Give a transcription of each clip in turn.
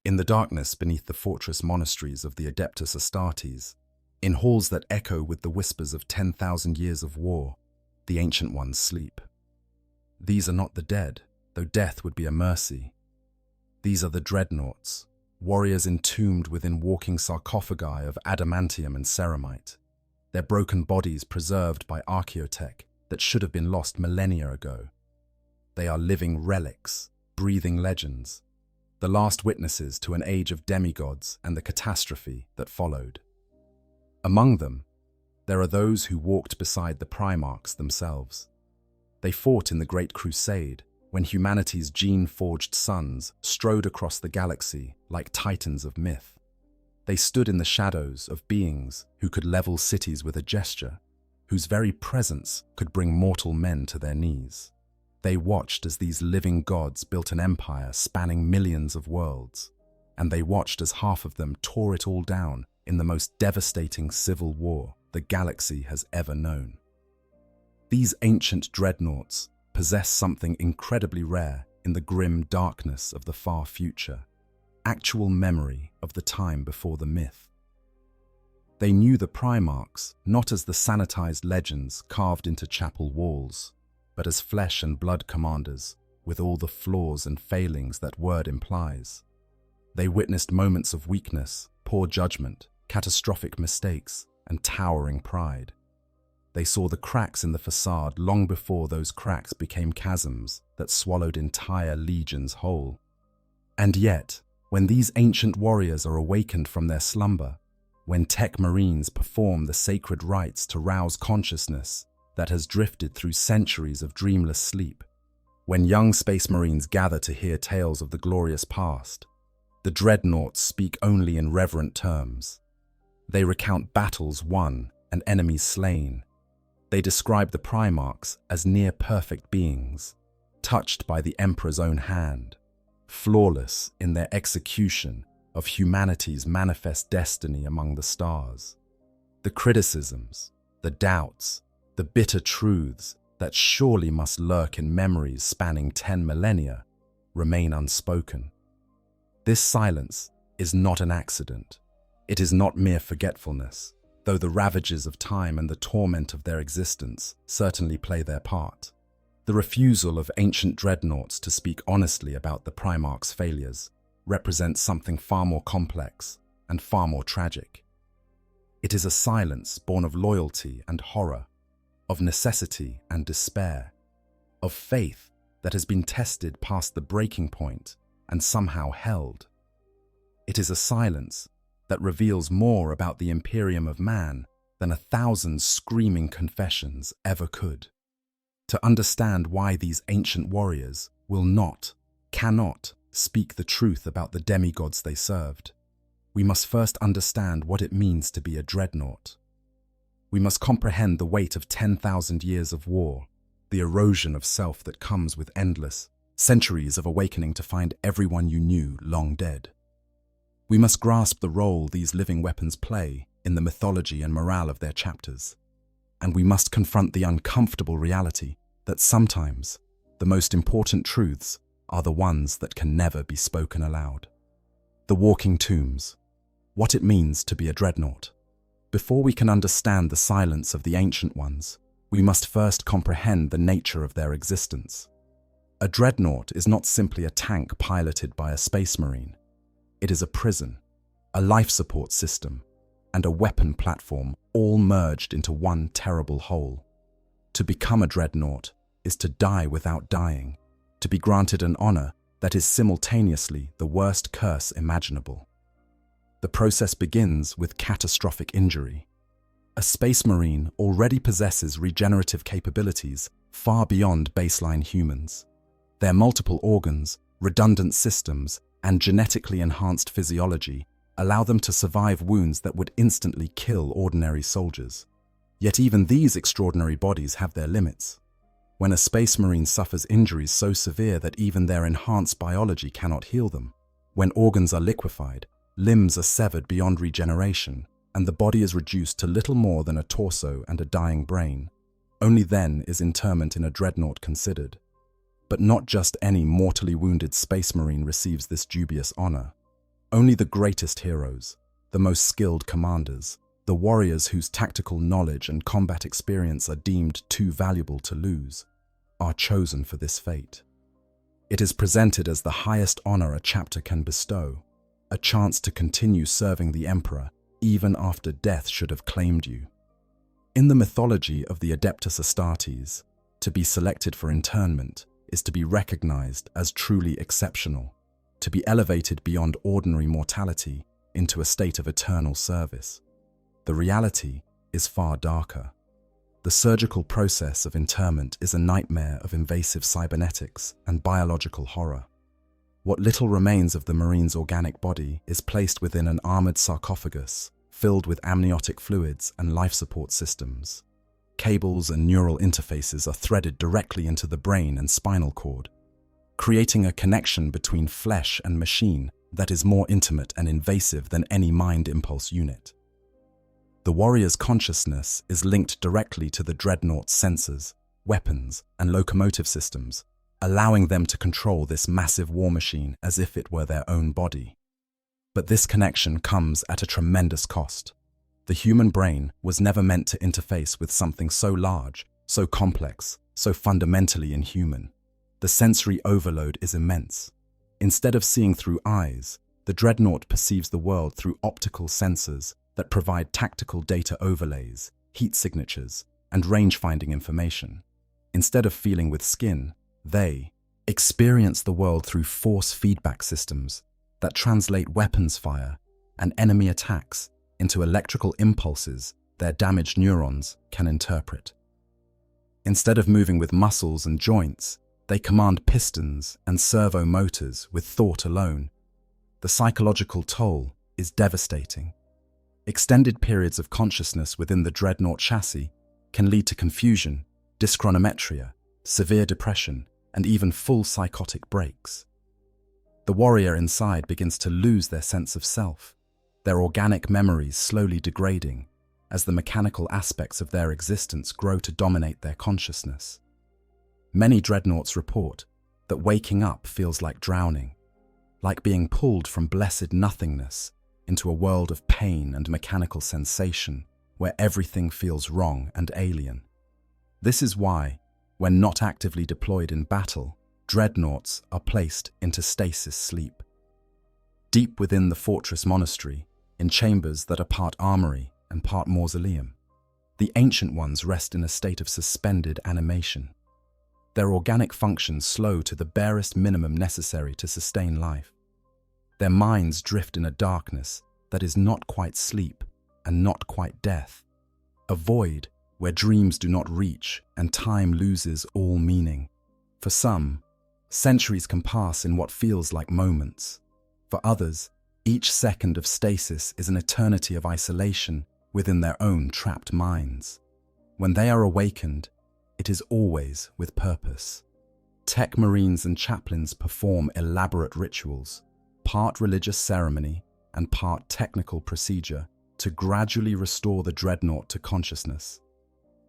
In the darkness beneath the fortress monasteries of the Adeptus Astartes, in halls that echo with the whispers of 10,000 years of war, the Ancient Ones sleep. These are not the dead, though death would be a mercy. These are the Dreadnoughts, warriors entombed within walking sarcophagi of adamantium and ceramite, their broken bodies preserved by archaeotech that should have been lost millennia ago. They are living relics, breathing legends, the last witnesses to an age of demigods and the catastrophe that followed. Among them, there are those who walked beside the Primarchs themselves. They fought in the Great Crusade, when humanity's gene-forged sons strode across the galaxy like titans of myth. They stood in the shadows of beings who could level cities with a gesture, whose very presence could bring mortal men to their knees. They watched as these living gods built an empire spanning millions of worlds, and they watched as half of them tore it all down in the most devastating civil war the galaxy has ever known. These ancient dreadnoughts possess something incredibly rare in the grim darkness of the far future: actual memory of the time before the myth. They knew the Primarchs not as the sanitized legends carved into chapel walls, but as flesh and blood commanders with all the flaws and failings that word implies. They witnessed moments of weakness, poor judgment, catastrophic mistakes, and towering pride. They saw the cracks in the facade long before those cracks became chasms that swallowed entire legions whole. And yet, when these ancient warriors are awakened from their slumber, when tech marines perform the sacred rites to rouse consciousness that has drifted through centuries of dreamless sleep, when young space marines gather to hear tales of the glorious past, the dreadnoughts speak only in reverent terms. They recount battles won and enemies slain. They describe the Primarchs as near-perfect beings, touched by the Emperor's own hand, flawless in their execution of humanity's manifest destiny among the stars. The criticisms, the doubts, the bitter truths that surely must lurk in memories spanning 10 millennia remain unspoken. This silence is not an accident. It is not mere forgetfulness, though the ravages of time and the torment of their existence certainly play their part. The refusal of ancient dreadnoughts to speak honestly about the Primarchs' failures represents something far more complex and far more tragic. It is a silence born of loyalty and horror, of necessity and despair, of faith that has been tested past the breaking point and somehow held. It is a silence that reveals more about the Imperium of man than 1,000 screaming confessions ever could. To understand why these ancient warriors will not, cannot, speak the truth about the demigods they served, we must first understand what it means to be a dreadnought. We must comprehend the weight of 10,000 years of war, the erosion of self that comes with endless centuries of awakening to find everyone you knew long dead. We must grasp the role these living weapons play in the mythology and morale of their chapters, and we must confront the uncomfortable reality that sometimes the most important truths are the ones that can never be spoken aloud. The walking tombs. What it means to be a dreadnought. Before we can understand the silence of the ancient ones, we must first comprehend the nature of their existence. A dreadnought is not simply a tank piloted by a space marine. It is a prison, a life support system, and a weapon platform all merged into one terrible whole. To become a dreadnought is to die without dying, to be granted an honor that is simultaneously the worst curse imaginable. The process begins with catastrophic injury. A space marine already possesses regenerative capabilities far beyond baseline humans. Their multiple organs, redundant systems, and genetically enhanced physiology allow them to survive wounds that would instantly kill ordinary soldiers. Yet even these extraordinary bodies have their limits. When a space marine suffers injuries so severe that even their enhanced biology cannot heal them, when organs are liquefied, limbs are severed beyond regeneration, and the body is reduced to little more than a torso and a dying brain, only then is interment in a dreadnought considered. But not just any mortally wounded space marine receives this dubious honor. Only the greatest heroes, the most skilled commanders, the warriors whose tactical knowledge and combat experience are deemed too valuable to lose, are chosen for this fate. It is presented as the highest honor a chapter can bestow, a chance to continue serving the Emperor even after death should have claimed you. In the mythology of the Adeptus Astartes, to be selected for internment is to be recognized as truly exceptional, to be elevated beyond ordinary mortality into a state of eternal service. The reality is far darker. The surgical process of interment is a nightmare of invasive cybernetics and biological horror. What little remains of the Marine's organic body is placed within an armored sarcophagus filled with amniotic fluids and life support systems. Cables and neural interfaces are threaded directly into the brain and spinal cord, creating a connection between flesh and machine that is more intimate and invasive than any mind impulse unit. The warrior's consciousness is linked directly to the Dreadnoughts' sensors, weapons, and locomotive systems, allowing them to control this massive war machine as if it were their own body. But this connection comes at a tremendous cost. The human brain was never meant to interface with something so large, so complex, so fundamentally inhuman. The sensory overload is immense. Instead of seeing through eyes, the Dreadnought perceives the world through optical sensors that provide tactical data overlays, heat signatures, and range-finding information. Instead of feeling with skin, they experience the world through force feedback systems that translate weapons fire and enemy attacks into electrical impulses their damaged neurons can interpret. Instead of moving with muscles and joints, they command pistons and servo motors with thought alone. The psychological toll is devastating. Extended periods of consciousness within the Dreadnought chassis can lead to confusion, dyschronometria, severe depression, and even full psychotic breaks. The warrior inside begins to lose their sense of self, their organic memories slowly degrading as the mechanical aspects of their existence grow to dominate their consciousness. Many Dreadnoughts report that waking up feels like drowning, like being pulled from blessed nothingness into a world of pain and mechanical sensation where everything feels wrong and alien. This is why, when not actively deployed in battle, Dreadnoughts are placed into stasis sleep. Deep within the fortress monastery, in chambers that are part armory and part mausoleum, the Ancient Ones rest in a state of suspended animation. Their organic functions slow to the barest minimum necessary to sustain life. Their minds drift in a darkness that is not quite sleep and not quite death, a void where dreams do not reach and time loses all meaning. For some, centuries can pass in what feels like moments. For others, each second of stasis is an eternity of isolation within their own trapped minds. When they are awakened, it is always with purpose. Tech Marines and chaplains perform elaborate rituals, part religious ceremony and part technical procedure, to gradually restore the Dreadnought to consciousness.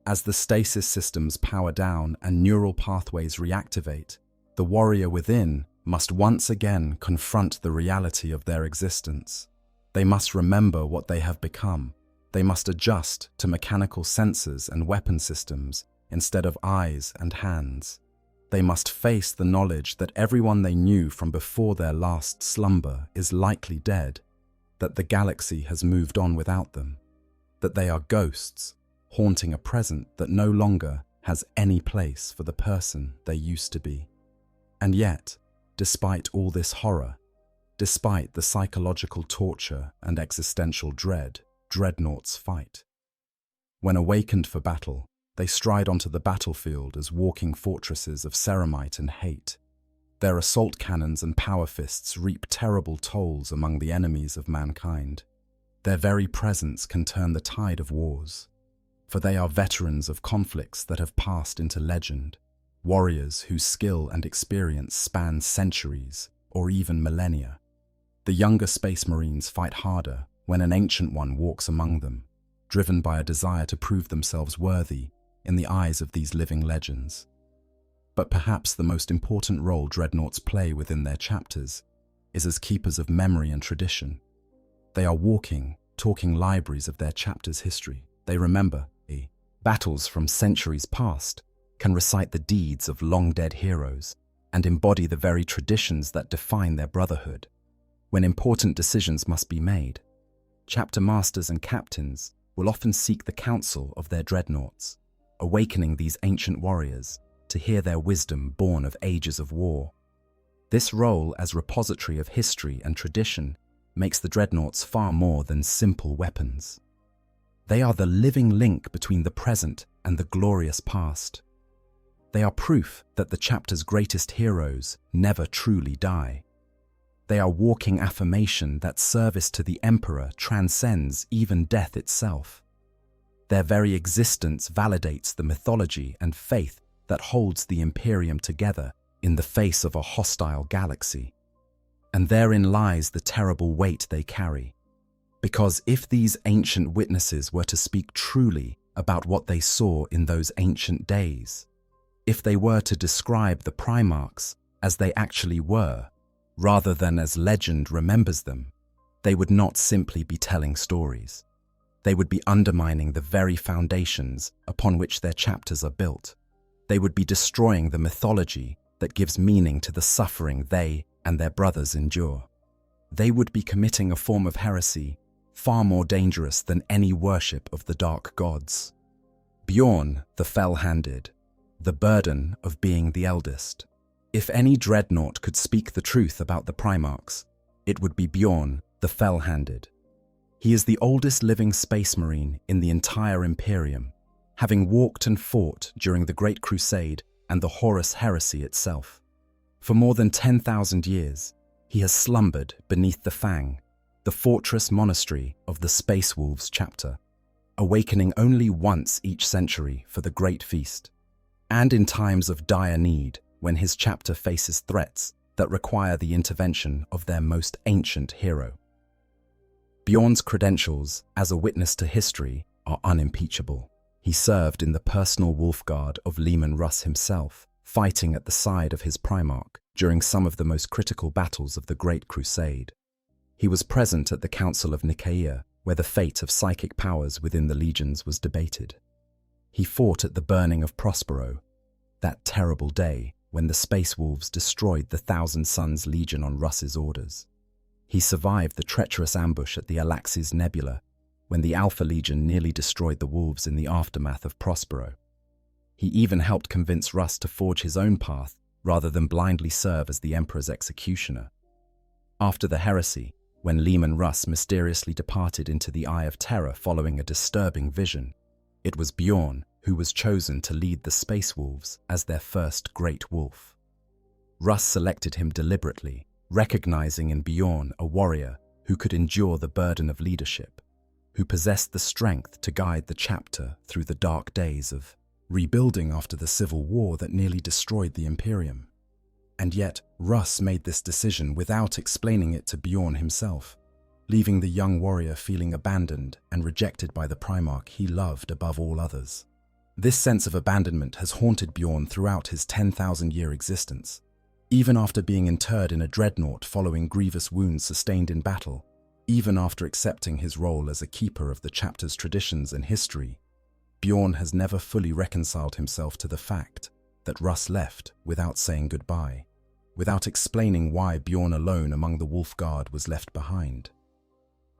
As the stasis systems power down and neural pathways reactivate, the warrior within must once again confront the reality of their existence. They must remember what they have become. They must adjust to mechanical sensors and weapon systems instead of eyes and hands. They must face the knowledge that everyone they knew from before their last slumber is likely dead, that the galaxy has moved on without them, that they are ghosts haunting a present that no longer has any place for the person they used to be. And yet, despite all this horror, despite the psychological torture and existential dread, Dreadnoughts fight. When awakened for battle, they stride onto the battlefield as walking fortresses of ceramite and hate. Their assault cannons and power fists reap terrible tolls among the enemies of mankind. Their very presence can turn the tide of wars, for they are veterans of conflicts that have passed into legend, warriors whose skill and experience span centuries or even millennia. The younger Space Marines fight harder when an Ancient One walks among them, driven by a desire to prove themselves worthy in the eyes of these living legends. But perhaps the most important role Dreadnoughts play within their chapters is as keepers of memory and tradition. They are walking, talking libraries of their chapter's history. They remember battles from centuries past, can recite the deeds of long-dead heroes, and embody the very traditions that define their brotherhood. When important decisions must be made, chapter masters and captains will often seek the counsel of their dreadnoughts, awakening these ancient warriors to hear their wisdom born of ages of war. This role as repository of history and tradition makes the dreadnoughts far more than simple weapons. They are the living link between the present and the glorious past. They are proof that the chapter's greatest heroes never truly die. They are walking affirmation that service to the Emperor transcends even death itself. Their very existence validates the mythology and faith that holds the Imperium together in the face of a hostile galaxy. And therein lies the terrible weight they carry. Because if these ancient witnesses were to speak truly about what they saw in those ancient days, if they were to describe the Primarchs as they actually were, rather than as legend remembers them, they would not simply be telling stories. They would be undermining the very foundations upon which their chapters are built. They would be destroying the mythology that gives meaning to the suffering they and their brothers endure. They would be committing a form of heresy far more dangerous than any worship of the dark gods. Bjorn, the fell-handed, the burden of being the eldest. If any dreadnought could speak the truth about the Primarchs, it would be Bjorn, the fell-handed. He is the oldest living space marine in the entire Imperium, having walked and fought during the Great Crusade and the Horus Heresy itself. For more than 10,000 years, he has slumbered beneath the Fang, the fortress monastery of the Space Wolves chapter, awakening only once each century for the Great Feast, and in times of dire need when his chapter faces threats that require the intervention of their most ancient hero. Bjorn's credentials as a witness to history are unimpeachable. He served in the personal wolf guard of Leman Russ himself, fighting at the side of his Primarch during some of the most critical battles of the Great Crusade. He was present at the Council of Nicaea, where the fate of psychic powers within the legions was debated. He fought at the burning of Prospero, that terrible day when the Space Wolves destroyed the Thousand Suns Legion on Russ's orders. He survived the treacherous ambush at the Alaxes Nebula, when the Alpha Legion nearly destroyed the Wolves in the aftermath of Prospero. He even helped convince Russ to forge his own path rather than blindly serve as the Emperor's executioner. After the heresy, when Leman Russ mysteriously departed into the Eye of Terror following a disturbing vision, it was Bjorn who was chosen to lead the Space Wolves as their first Great Wolf. Russ selected him deliberately, recognizing in Bjorn a warrior who could endure the burden of leadership, who possessed the strength to guide the chapter through the dark days of rebuilding after the civil war that nearly destroyed the Imperium. And yet, Russ made this decision without explaining it to Bjorn himself, leaving the young warrior feeling abandoned and rejected by the Primarch he loved above all others. This sense of abandonment has haunted Bjorn throughout his 10,000-year existence. Even after being interred in a dreadnought following grievous wounds sustained in battle, even after accepting his role as a keeper of the chapter's traditions and history, Bjorn has never fully reconciled himself to the fact that Russ left without saying goodbye, without explaining why Bjorn alone among the Wolf Guard was left behind.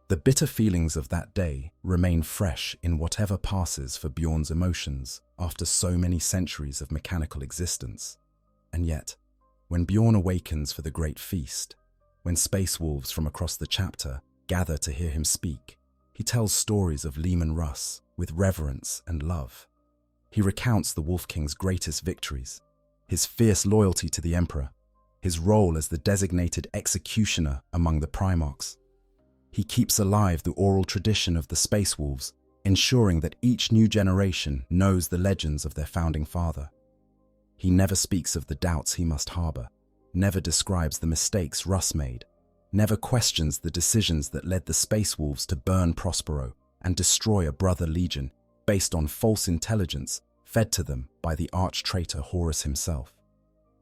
The bitter feelings of that day remain fresh in whatever passes for Bjorn's emotions after so many centuries of mechanical existence. And yet, when Bjorn awakens for the Great Feast, when Space Wolves from across the chapter gather to hear him speak, he tells stories of Leman Russ with reverence and love. He recounts the Wolf King's greatest victories, his fierce loyalty to the Emperor, his role as the designated executioner among the Primarchs. He keeps alive the oral tradition of the Space Wolves, ensuring that each new generation knows the legends of their founding father. He never speaks of the doubts he must harbor, never describes the mistakes Russ made, never questions the decisions that led the Space Wolves to burn Prospero and destroy a brother legion based on false intelligence fed to them by the arch-traitor Horus himself.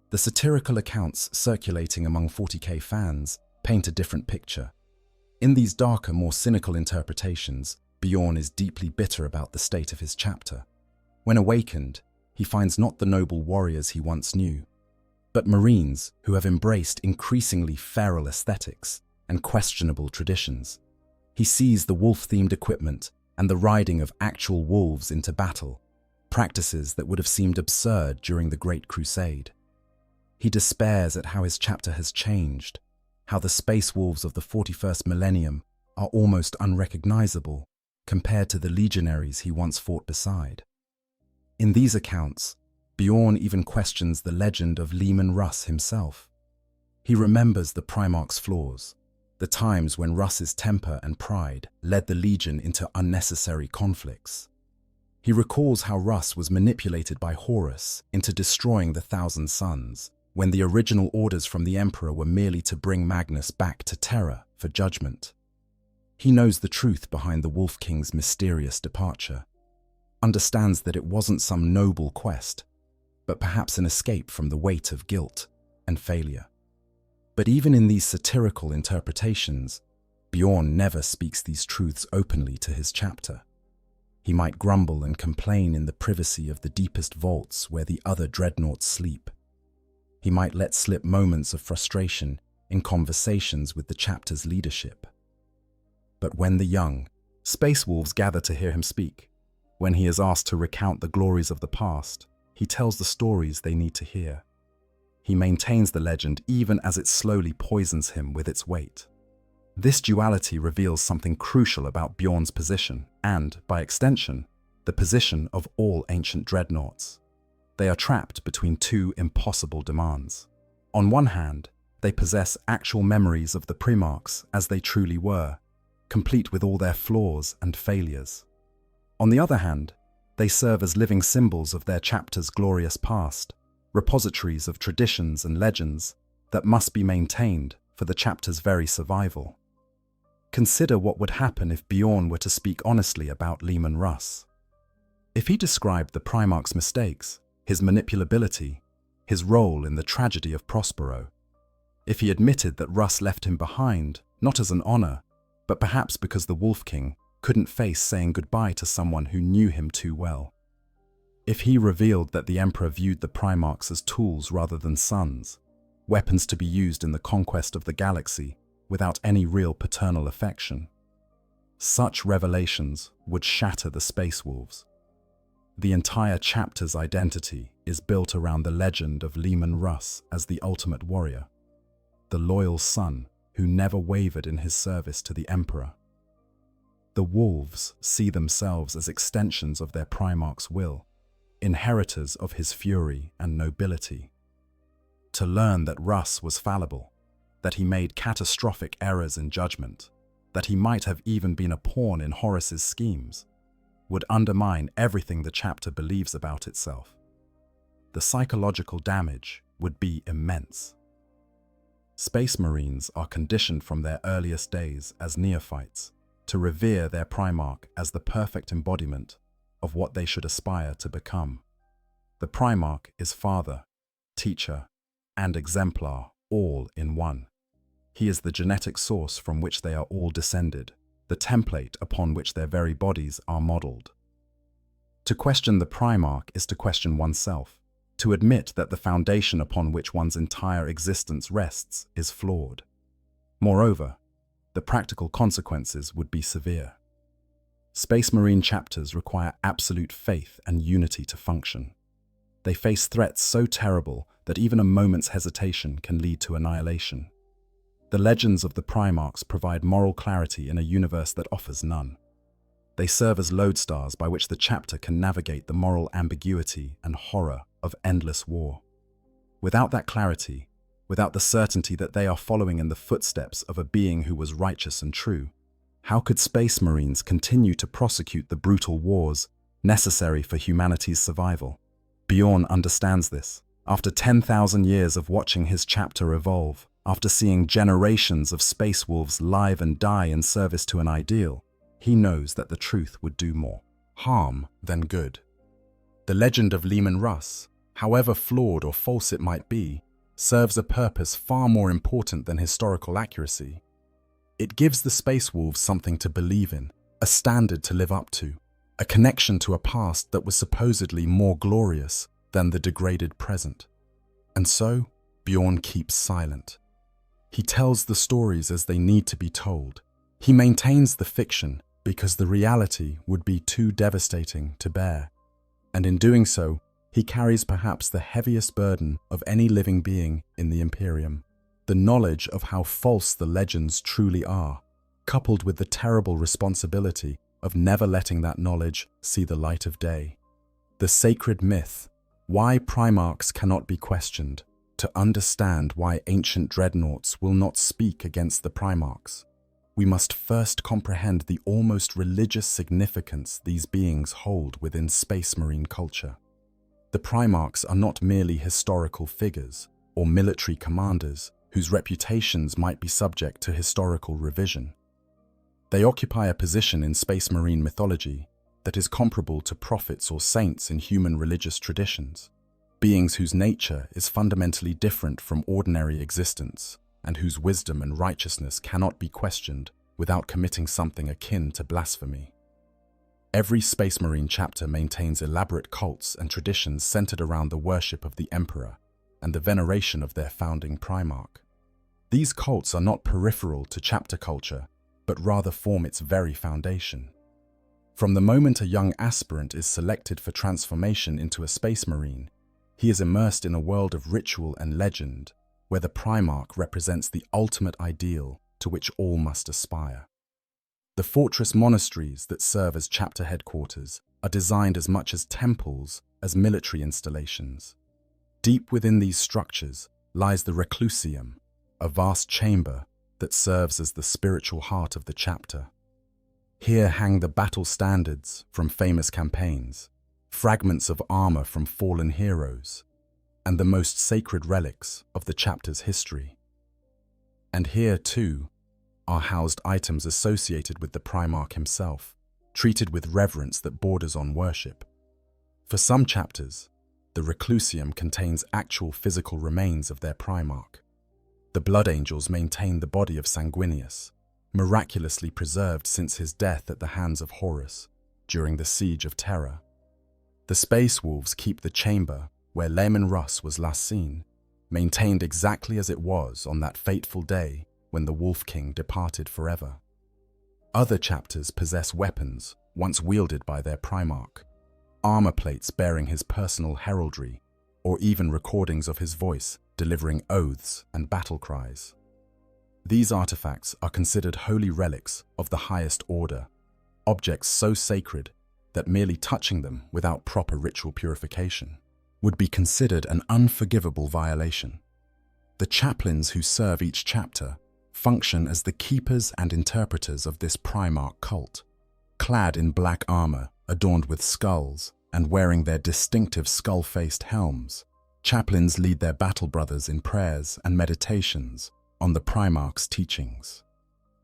The satirical accounts circulating among 40k fans paint a different picture. In these darker, more cynical interpretations, Bjorn is deeply bitter about the state of his chapter. When awakened, he finds not the noble warriors he once knew, but Marines who have embraced increasingly feral aesthetics and questionable traditions. He sees the wolf-themed equipment and the riding of actual wolves into battle, practices that would have seemed absurd during the Great Crusade. He despairs at how his chapter has changed, how the space wolves of the 41st millennium are almost unrecognizable compared to the legionaries he once fought beside. In these accounts, Bjorn even questions the legend of Leman Russ himself. He remembers the Primarchs' flaws, the times when Russ's temper and pride led the Legion into unnecessary conflicts. He recalls how Russ was manipulated by Horus into destroying the Thousand Sons, when the original orders from the Emperor were merely to bring Magnus back to Terra for judgment. He knows the truth behind the Wolf King's mysterious departure, understands that it wasn't some noble quest, but perhaps an escape from the weight of guilt and failure. But even in these satirical interpretations, Bjorn never speaks these truths openly to his chapter. He might grumble and complain in the privacy of the deepest vaults where the other Dreadnoughts sleep. He might let slip moments of frustration in conversations with the chapter's leadership. But when the young space wolves gather to hear him speak, when he is asked to recount the glories of the past, he tells the stories they need to hear. He maintains the legend even as it slowly poisons him with its weight. This duality reveals something crucial about Bjorn's position and, by extension, the position of all ancient dreadnoughts. They are trapped between two impossible demands. On one hand, they possess actual memories of the Primarchs as they truly were, complete with all their flaws and failures. On the other hand, they serve as living symbols of their chapter's glorious past, repositories of traditions and legends that must be maintained for the chapter's very survival. Consider what would happen if Bjorn were to speak honestly about Leman Russ. If he described the Primarch's mistakes, his manipulability, his role in the tragedy of Prospero, if he admitted that Russ left him behind, not as an honor, but perhaps because the Wolf King couldn't face saying goodbye to someone who knew him too well. If he revealed that the Emperor viewed the Primarchs as tools rather than sons, weapons to be used in the conquest of the galaxy without any real paternal affection, such revelations would shatter the Space Wolves. The entire chapter's identity is built around the legend of Leman Russ as the ultimate warrior, the loyal son who never wavered in his service to the Emperor. The Wolves see themselves as extensions of their Primarch's will, inheritors of his fury and nobility. To learn that Russ was fallible, that he made catastrophic errors in judgment, that he might have even been a pawn in Horus's schemes, would undermine everything the chapter believes about itself. The psychological damage would be immense. Space Marines are conditioned from their earliest days as neophytes to revere their Primarch as the perfect embodiment of what they should aspire to become. The Primarch is father, teacher, and exemplar all in one. He is the genetic source from which they are all descended, the template upon which their very bodies are modeled. To question the Primarch is to question oneself, to admit that the foundation upon which one's entire existence rests is flawed. Moreover, the practical consequences would be severe. Space Marine chapters require absolute faith and unity to function. They face threats so terrible that even a moment's hesitation can lead to annihilation. The legends of the Primarchs provide moral clarity in a universe that offers none. They serve as lodestars by which the chapter can navigate the moral ambiguity and horror of endless war. Without that clarity, without the certainty that they are following in the footsteps of a being who was righteous and true, how could Space Marines continue to prosecute the brutal wars necessary for humanity's survival? Bjorn understands this. After 10,000 years of watching his chapter evolve, after seeing generations of space wolves live and die in service to an ideal, he knows that the truth would do more harm than good. The legend of Leman Russ, however flawed or false it might be, serves a purpose far more important than historical accuracy. It gives the Space Wolves something to believe in, a standard to live up to, a connection to a past that was supposedly more glorious than the degraded present. And so, Bjorn keeps silent. He tells the stories as they need to be told. He maintains the fiction because the reality would be too devastating to bear. And in doing so, he carries perhaps the heaviest burden of any living being in the Imperium. The knowledge of how false the legends truly are, coupled with the terrible responsibility of never letting that knowledge see the light of day. The sacred myth, why Primarchs cannot be questioned, to understand why ancient Dreadnoughts will not speak against the Primarchs. We must first comprehend the almost religious significance these beings hold within Space Marine culture. The Primarchs are not merely historical figures or military commanders whose reputations might be subject to historical revision. They occupy a position in Space Marine mythology that is comparable to prophets or saints in human religious traditions, beings whose nature is fundamentally different from ordinary existence and whose wisdom and righteousness cannot be questioned without committing something akin to blasphemy. Every Space Marine chapter maintains elaborate cults and traditions centered around the worship of the Emperor and the veneration of their founding Primarch. These cults are not peripheral to chapter culture, but rather form its very foundation. From the moment a young aspirant is selected for transformation into a Space Marine, he is immersed in a world of ritual and legend, where the Primarch represents the ultimate ideal to which all must aspire. The fortress monasteries that serve as chapter headquarters are designed as much as temples as military installations. Deep within these structures lies the Reclusium, a vast chamber that serves as the spiritual heart of the chapter. Here hang the battle standards from famous campaigns, fragments of armor from fallen heroes, and the most sacred relics of the chapter's history. And here, too, are housed items associated with the Primarch himself, treated with reverence that borders on worship. For some chapters, the Reclusium contains actual physical remains of their Primarch. The Blood Angels maintain the body of Sanguinius, miraculously preserved since his death at the hands of Horus during the Siege of Terra. The Space Wolves keep the chamber where Leman Russ was last seen, maintained exactly as it was on that fateful day when the Wolf King departed forever. Other chapters possess weapons once wielded by their Primarch, armor plates bearing his personal heraldry, or even recordings of his voice delivering oaths and battle cries. These artifacts are considered holy relics of the highest order, objects so sacred that merely touching them without proper ritual purification would be considered an unforgivable violation. The chaplains who serve each chapter function as the keepers and interpreters of this Primarch cult. Clad in black armor adorned with skulls and wearing their distinctive skull-faced helms, chaplains lead their battle brothers in prayers and meditations on the Primarch's teachings.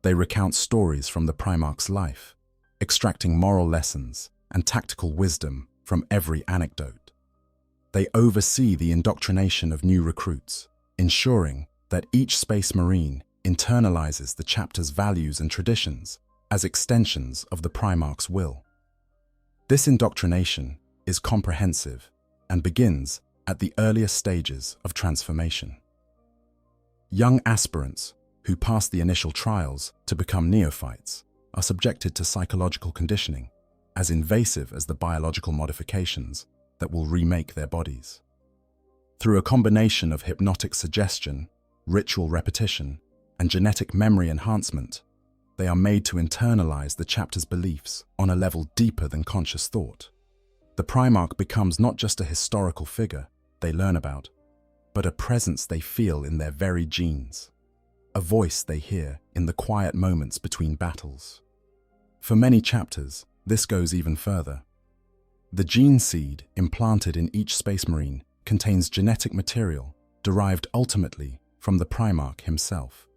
They recount stories from the Primarch's life, extracting moral lessons and tactical wisdom from every anecdote. They oversee the indoctrination of new recruits, ensuring that each Space Marine internalizes the chapter's values and traditions as extensions of the Primarch's will. This indoctrination is comprehensive and begins at the earliest stages of transformation. Young aspirants who pass the initial trials to become neophytes are subjected to psychological conditioning as invasive as the biological modifications that will remake their bodies. Through a combination of hypnotic suggestion, ritual repetition, and genetic memory enhancement, they are made to internalize the chapter's beliefs on a level deeper than conscious thought. The Primarch becomes not just a historical figure they learn about, but a presence they feel in their very genes, a voice they hear in the quiet moments between battles. For many chapters, this goes even further. The gene seed implanted in each Space Marine contains genetic material derived ultimately from the Primarch himself.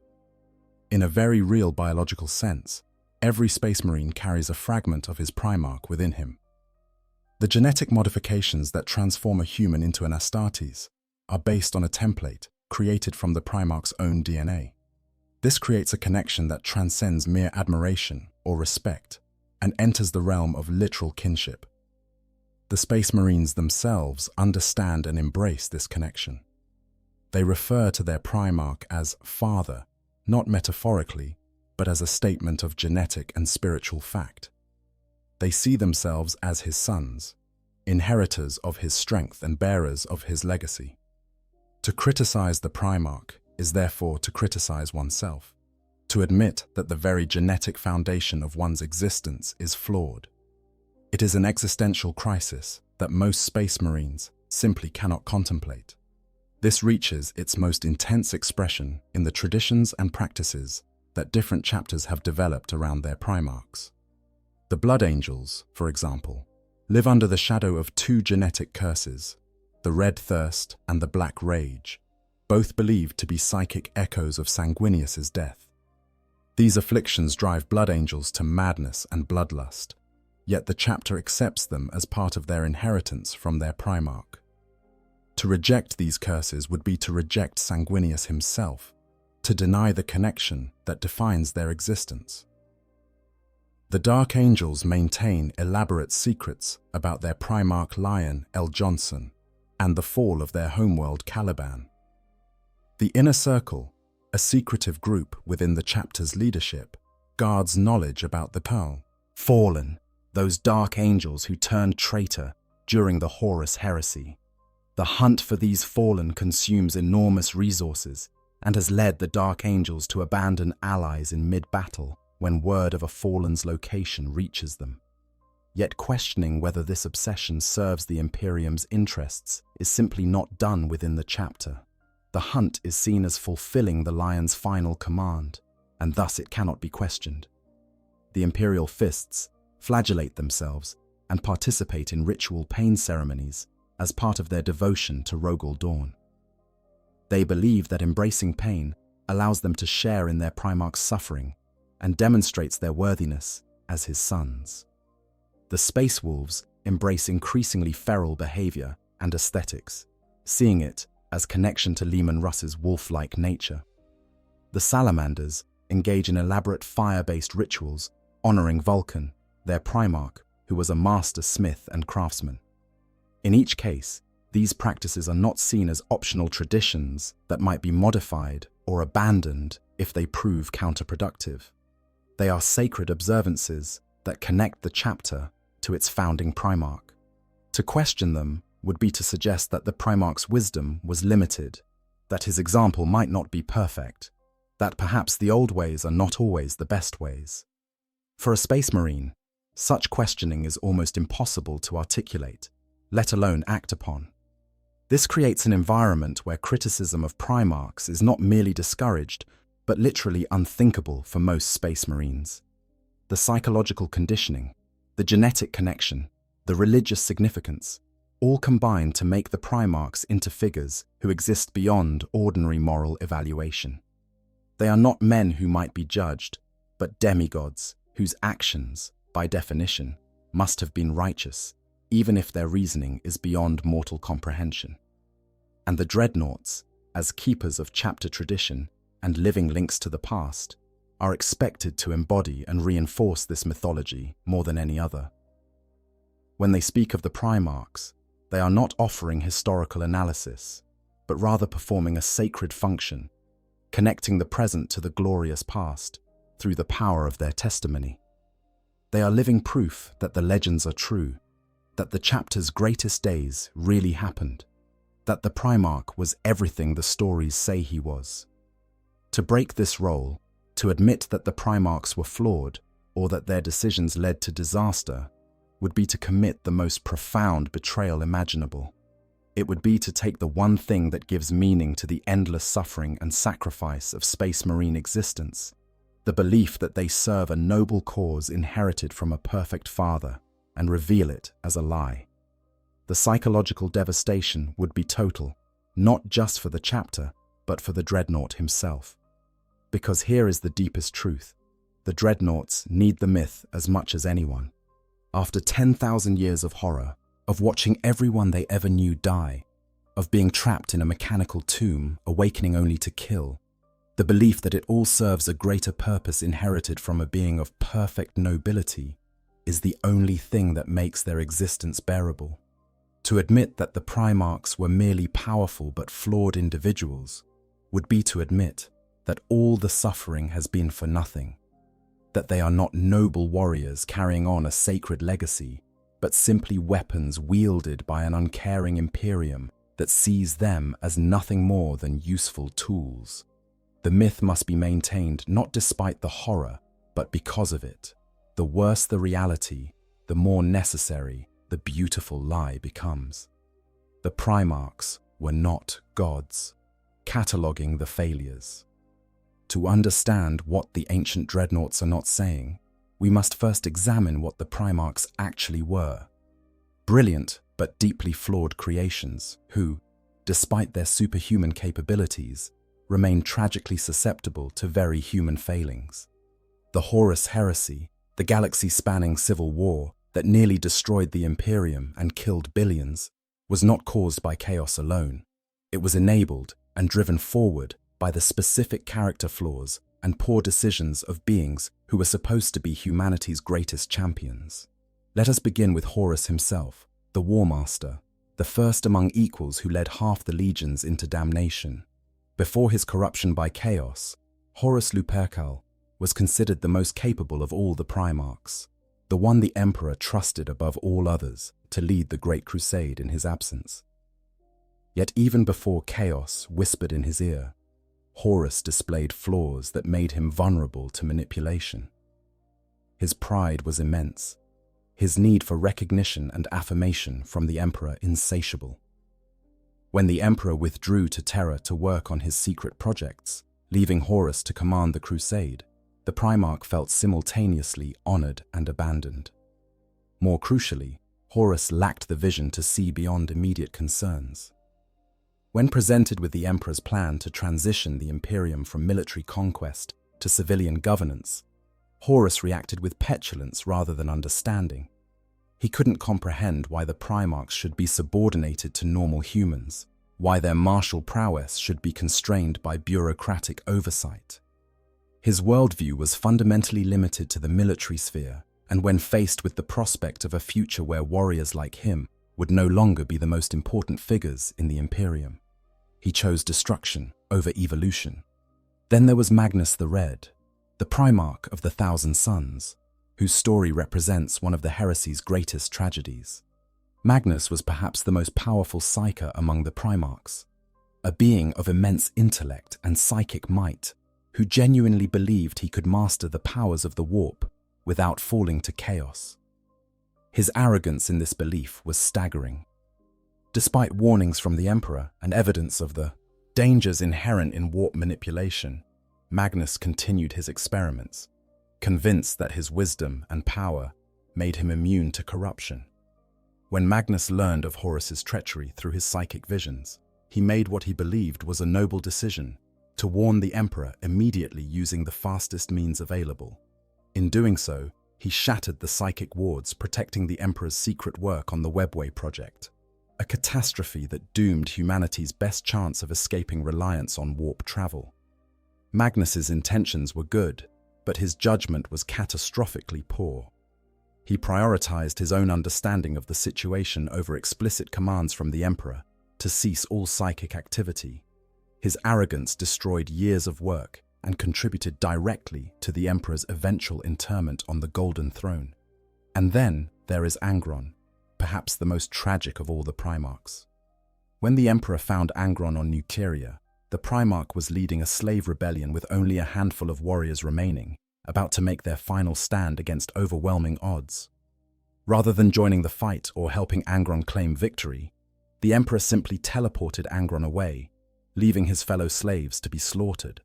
In a very real biological sense, every Space Marine carries a fragment of his Primarch within him. The genetic modifications that transform a human into an Astartes are based on a template created from the Primarch's own DNA. This creates a connection that transcends mere admiration or respect and enters the realm of literal kinship. The Space Marines themselves understand and embrace this connection. They refer to their Primarch as father, not metaphorically, but as a statement of genetic and spiritual fact. They see themselves as his sons, inheritors of his strength and bearers of his legacy. To criticize the Primarch is therefore to criticize oneself, to admit that the very genetic foundation of one's existence is flawed. It is an existential crisis that most Space Marines simply cannot contemplate. This reaches its most intense expression in the traditions and practices that different chapters have developed around their Primarchs. The Blood Angels, for example, live under the shadow of two genetic curses, the Red Thirst and the Black Rage, both believed to be psychic echoes of Sanguinius's death. These afflictions drive Blood Angels to madness and bloodlust, yet the chapter accepts them as part of their inheritance from their Primarch. To reject these curses would be to reject Sanguinius himself, to deny the connection that defines their existence. The Dark Angels maintain elaborate secrets about their Primarch Lion, L. Johnson, and the fall of their homeworld Caliban. The Inner Circle, a secretive group within the chapter's leadership, guards knowledge about the Pearl. Fallen, those Dark Angels who turned traitor during the Horus Heresy. The hunt for these fallen consumes enormous resources and has led the Dark Angels to abandon allies in mid-battle when word of a fallen's location reaches them. Yet questioning whether this obsession serves the Imperium's interests is simply not done within the chapter. The hunt is seen as fulfilling the Lion's final command, and thus it cannot be questioned. The Imperial Fists flagellate themselves and participate in ritual pain ceremonies as part of their devotion to Rogal Dawn. They believe that embracing pain allows them to share in their Primarch's suffering and demonstrates their worthiness as his sons. The Space Wolves embrace increasingly feral behavior and aesthetics, seeing it as connection to Leman Russ's wolf-like nature. The Salamanders engage in elaborate fire-based rituals honoring Vulcan, their Primarch, who was a master smith and craftsman. In each case, these practices are not seen as optional traditions that might be modified or abandoned if they prove counterproductive. They are sacred observances that connect the chapter to its founding Primarch. To question them would be to suggest that the Primarch's wisdom was limited, that his example might not be perfect, that perhaps the old ways are not always the best ways. For a Space Marine, such questioning is almost impossible to articulate, let alone act upon. This creates an environment where criticism of Primarchs is not merely discouraged, but literally unthinkable for most Space Marines. The psychological conditioning, the genetic connection, the religious significance, all combine to make the Primarchs into figures who exist beyond ordinary moral evaluation. They are not men who might be judged, but demigods whose actions, by definition, must have been righteous, even if their reasoning is beyond mortal comprehension. And the Dreadnoughts, as keepers of chapter tradition and living links to the past, are expected to embody and reinforce this mythology more than any other. When they speak of the Primarchs, they are not offering historical analysis, but rather performing a sacred function, connecting the present to the glorious past through the power of their testimony. They are living proof that the legends are true, that the chapter's greatest days really happened, that the Primarch was everything the stories say he was. To break this role, to admit that the Primarchs were flawed or that their decisions led to disaster, would be to commit the most profound betrayal imaginable. It would be to take the one thing that gives meaning to the endless suffering and sacrifice of Space Marine existence, the belief that they serve a noble cause inherited from a perfect father, and reveal it as a lie. The psychological devastation would be total, not just for the chapter, but for the Dreadnought himself. Because here is the deepest truth. The Dreadnoughts need the myth as much as anyone. After 10,000 years of horror, of watching everyone they ever knew die, of being trapped in a mechanical tomb, awakening only to kill, the belief that it all serves a greater purpose inherited from a being of perfect nobility, is the only thing that makes their existence bearable. To admit that the Primarchs were merely powerful but flawed individuals would be to admit that all the suffering has been for nothing, that they are not noble warriors carrying on a sacred legacy, but simply weapons wielded by an uncaring Imperium that sees them as nothing more than useful tools. The myth must be maintained not despite the horror, but because of it. The worse the reality, the more necessary the beautiful lie becomes. The Primarchs were not gods, cataloguing the failures. To understand what the ancient Dreadnoughts are not saying, we must first examine what the Primarchs actually were. Brilliant but deeply flawed creations who, despite their superhuman capabilities, remain tragically susceptible to very human failings. The Horus Heresy, the galaxy-spanning civil war that nearly destroyed the Imperium and killed billions, was not caused by chaos alone. It was enabled and driven forward by the specific character flaws and poor decisions of beings who were supposed to be humanity's greatest champions. Let us begin with Horus himself, the War Master, the first among equals who led half the legions into damnation. Before his corruption by chaos, Horus Lupercal was considered the most capable of all the Primarchs, the one the Emperor trusted above all others to lead the Great Crusade in his absence. Yet even before chaos whispered in his ear, Horus displayed flaws that made him vulnerable to manipulation. His pride was immense, his need for recognition and affirmation from the Emperor insatiable. When the Emperor withdrew to Terra to work on his secret projects, leaving Horus to command the crusade, the Primarch felt simultaneously honored and abandoned. More crucially, Horus lacked the vision to see beyond immediate concerns. When presented with the Emperor's plan to transition the Imperium from military conquest to civilian governance, Horus reacted with petulance rather than understanding. He couldn't comprehend why the Primarchs should be subordinated to normal humans, why their martial prowess should be constrained by bureaucratic oversight. His worldview was fundamentally limited to the military sphere, and when faced with the prospect of a future where warriors like him would no longer be the most important figures in the Imperium, he chose destruction over evolution. Then there was Magnus the Red, the Primarch of the Thousand Suns, whose story represents one of the heresy's greatest tragedies. Magnus was perhaps the most powerful psyker among the Primarchs, a being of immense intellect and psychic might, who genuinely believed he could master the powers of the warp without falling to chaos. His arrogance in this belief was staggering. Despite warnings from the Emperor and evidence of the dangers inherent in warp manipulation, Magnus continued his experiments, convinced that his wisdom and power made him immune to corruption. When Magnus learned of Horus's treachery through his psychic visions, he made what he believed was a noble decision to warn the Emperor immediately using the fastest means available. In doing so, he shattered the psychic wards protecting the Emperor's secret work on the Webway project, a catastrophe that doomed humanity's best chance of escaping reliance on warp travel. Magnus's intentions were good, but his judgment was catastrophically poor. He prioritized his own understanding of the situation over explicit commands from the Emperor to cease all psychic activity. His arrogance destroyed years of work and contributed directly to the Emperor's eventual interment on the Golden Throne. And then there is Angron, perhaps the most tragic of all the Primarchs. When the Emperor found Angron on Nuceria, the Primarch was leading a slave rebellion with only a handful of warriors remaining, about to make their final stand against overwhelming odds. Rather than joining the fight or helping Angron claim victory, the Emperor simply teleported Angron away, leaving his fellow slaves to be slaughtered.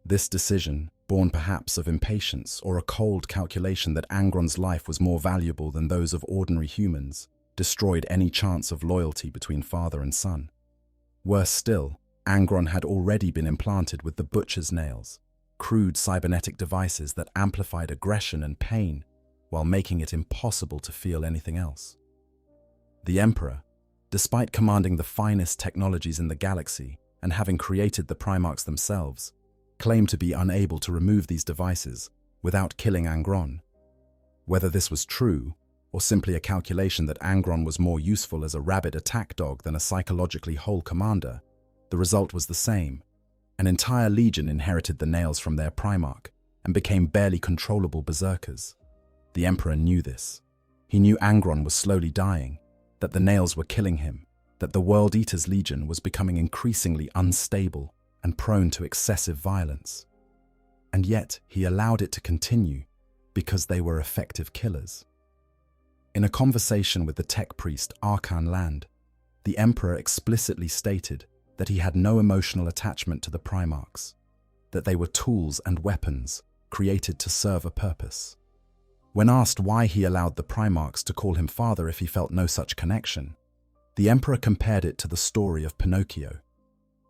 This decision, born perhaps of impatience or a cold calculation that Angron's life was more valuable than those of ordinary humans, destroyed any chance of loyalty between father and son. Worse still, Angron had already been implanted with the Butcher's Nails, crude cybernetic devices that amplified aggression and pain while making it impossible to feel anything else. The Emperor, despite commanding the finest technologies in the galaxy and having created the Primarchs themselves, claimed to be unable to remove these devices without killing Angron. Whether this was true, or simply a calculation that Angron was more useful as a rabid attack dog than a psychologically whole commander, the result was the same. An entire legion inherited the nails from their Primarch and became barely controllable berserkers. The Emperor knew this. He knew Angron was slowly dying, that the nails were killing him, that the World Eater's Legion was becoming increasingly unstable and prone to excessive violence. And yet he allowed it to continue because they were effective killers. In a conversation with the tech priest Arkan Land, the Emperor explicitly stated that he had no emotional attachment to the Primarchs, that they were tools and weapons created to serve a purpose. When asked why he allowed the Primarchs to call him father if he felt no such connection, the Emperor compared it to the story of Pinocchio.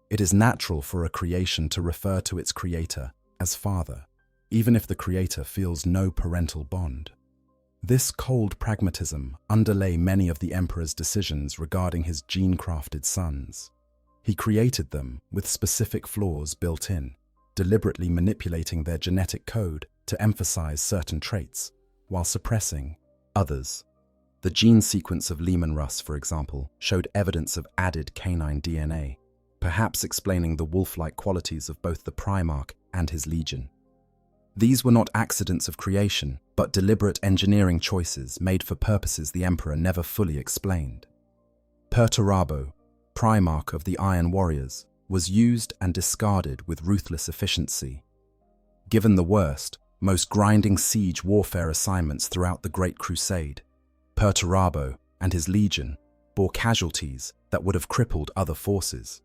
It is natural for a creation to refer to its creator as father, even if the creator feels no parental bond. This cold pragmatism underlay many of the Emperor's decisions regarding his gene-crafted sons. He created them with specific flaws built in, deliberately manipulating their genetic code to emphasize certain traits, while suppressing others. The gene sequence of Lehman Russ, for example, showed evidence of added canine DNA, perhaps explaining the wolf-like qualities of both the Primarch and his legion. These were not accidents of creation, but deliberate engineering choices made for purposes the Emperor never fully explained. Perturabo, Primarch of the Iron Warriors, was used and discarded with ruthless efficiency. Given the worst, most grinding siege warfare assignments throughout the Great Crusade, Perturabo and his legion bore casualties that would have crippled other forces.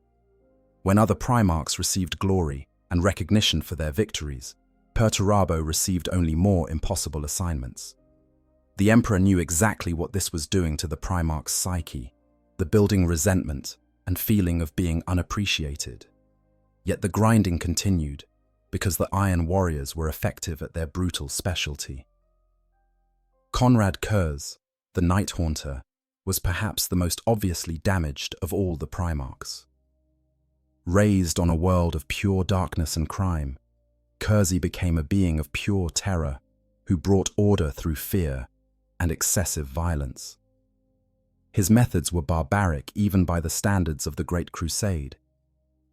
When other Primarchs received glory and recognition for their victories, Perturabo received only more impossible assignments. The Emperor knew exactly what this was doing to the Primarch's psyche, the building resentment and feeling of being unappreciated. Yet the grinding continued, because the Iron Warriors were effective at their brutal specialty. Konrad Kurz, the Night Haunter, was perhaps the most obviously damaged of all the Primarchs. Raised on a world of pure darkness and crime, Kurz became a being of pure terror who brought order through fear and excessive violence. His methods were barbaric even by the standards of the Great Crusade,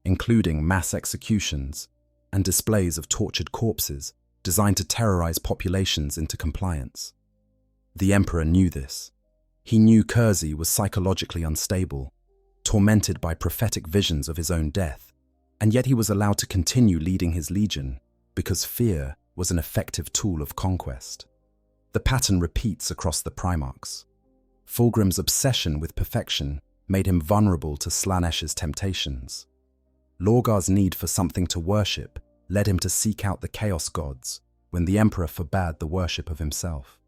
including mass executions and displays of tortured corpses designed to terrorize populations into compliance. The Emperor knew this. He knew Kurz was psychologically unstable, tormented by prophetic visions of his own death, and yet he was allowed to continue leading his legion because fear was an effective tool of conquest. The pattern repeats across the Primarchs. Fulgrim's obsession with perfection made him vulnerable to Slaaneş's temptations. Lorgar's need for something to worship led him to seek out the Chaos Gods when the Emperor forbade the worship of himself.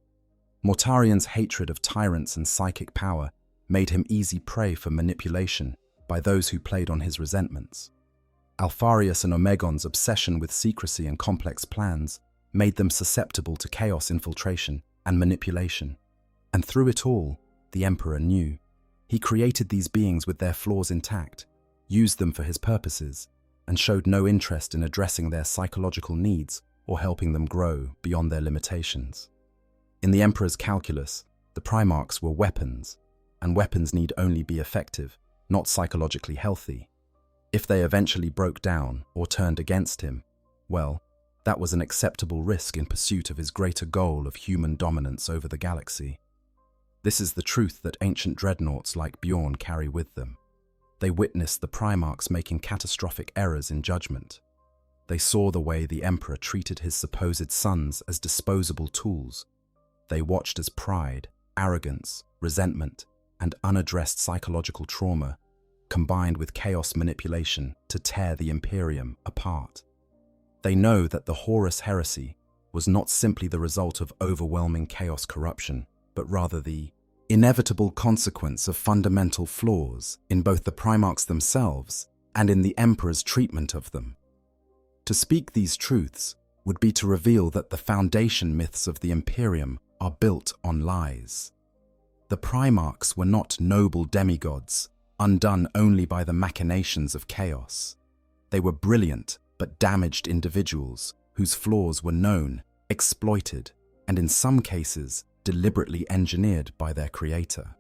Mortarian's hatred of tyrants and psychic power made him easy prey for manipulation by those who played on his resentments. Alfarius and Omegon's obsession with secrecy and complex plans made them susceptible to chaos infiltration and manipulation. And through it all, the Emperor knew. He created these beings with their flaws intact, used them for his purposes, and showed no interest in addressing their psychological needs or helping them grow beyond their limitations. In the Emperor's calculus, the Primarchs were weapons, and weapons need only be effective, not psychologically healthy. If they eventually broke down or turned against him, well, that was an acceptable risk in pursuit of his greater goal of human dominance over the galaxy. This is the truth that ancient dreadnoughts like Bjorn carry with them. They witnessed the Primarchs making catastrophic errors in judgment. They saw the way the Emperor treated his supposed sons as disposable tools. They watched as pride, arrogance, resentment, and unaddressed psychological trauma combined with chaos manipulation to tear the Imperium apart. They know that the Horus heresy was not simply the result of overwhelming chaos corruption, but rather the inevitable consequence of fundamental flaws in both the Primarchs themselves and in the Emperor's treatment of them. To speak these truths would be to reveal that the foundation myths of the Imperium are built on lies. The Primarchs were not noble demigods, undone only by the machinations of chaos. They were brilliant but damaged individuals whose flaws were known, exploited, and in some cases deliberately engineered by their creator.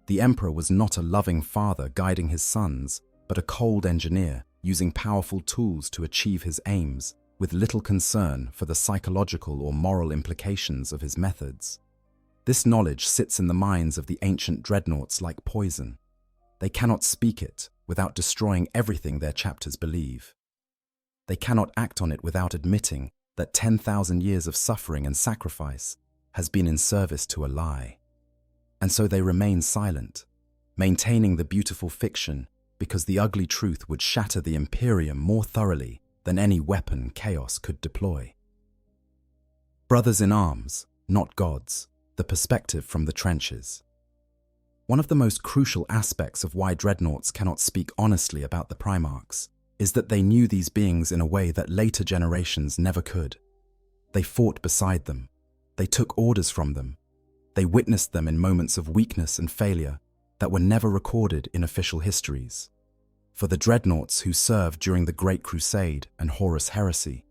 The Emperor was not a loving father guiding his sons, but a cold engineer using powerful tools to achieve his aims, with little concern for the psychological or moral implications of his methods. This knowledge sits in the minds of the ancient dreadnoughts like poison. They cannot speak it without destroying everything their chapters believe. They cannot act on it without admitting that 10,000 years of suffering and sacrifice has been in service to a lie. And so they remain silent, maintaining the beautiful fiction because the ugly truth would shatter the Imperium more thoroughly than any weapon chaos could deploy. Brothers in arms, not gods, the perspective from the trenches. One of the most crucial aspects of why dreadnoughts cannot speak honestly about the Primarchs is that they knew these beings in a way that later generations never could. They fought beside them. They took orders from them. They witnessed them in moments of weakness and failure that were never recorded in official histories. For the dreadnoughts who served during the Great Crusade and Horus Heresy,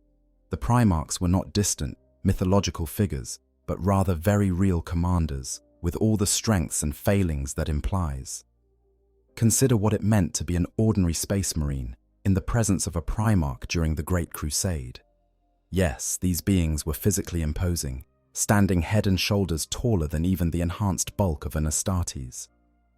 the Primarchs were not distant, mythological figures, but rather very real commanders with all the strengths and failings that implies. Consider what it meant to be an ordinary space marine in the presence of a Primarch during the Great Crusade. Yes, these beings were physically imposing, standing head and shoulders taller than even the enhanced bulk of an Astartes.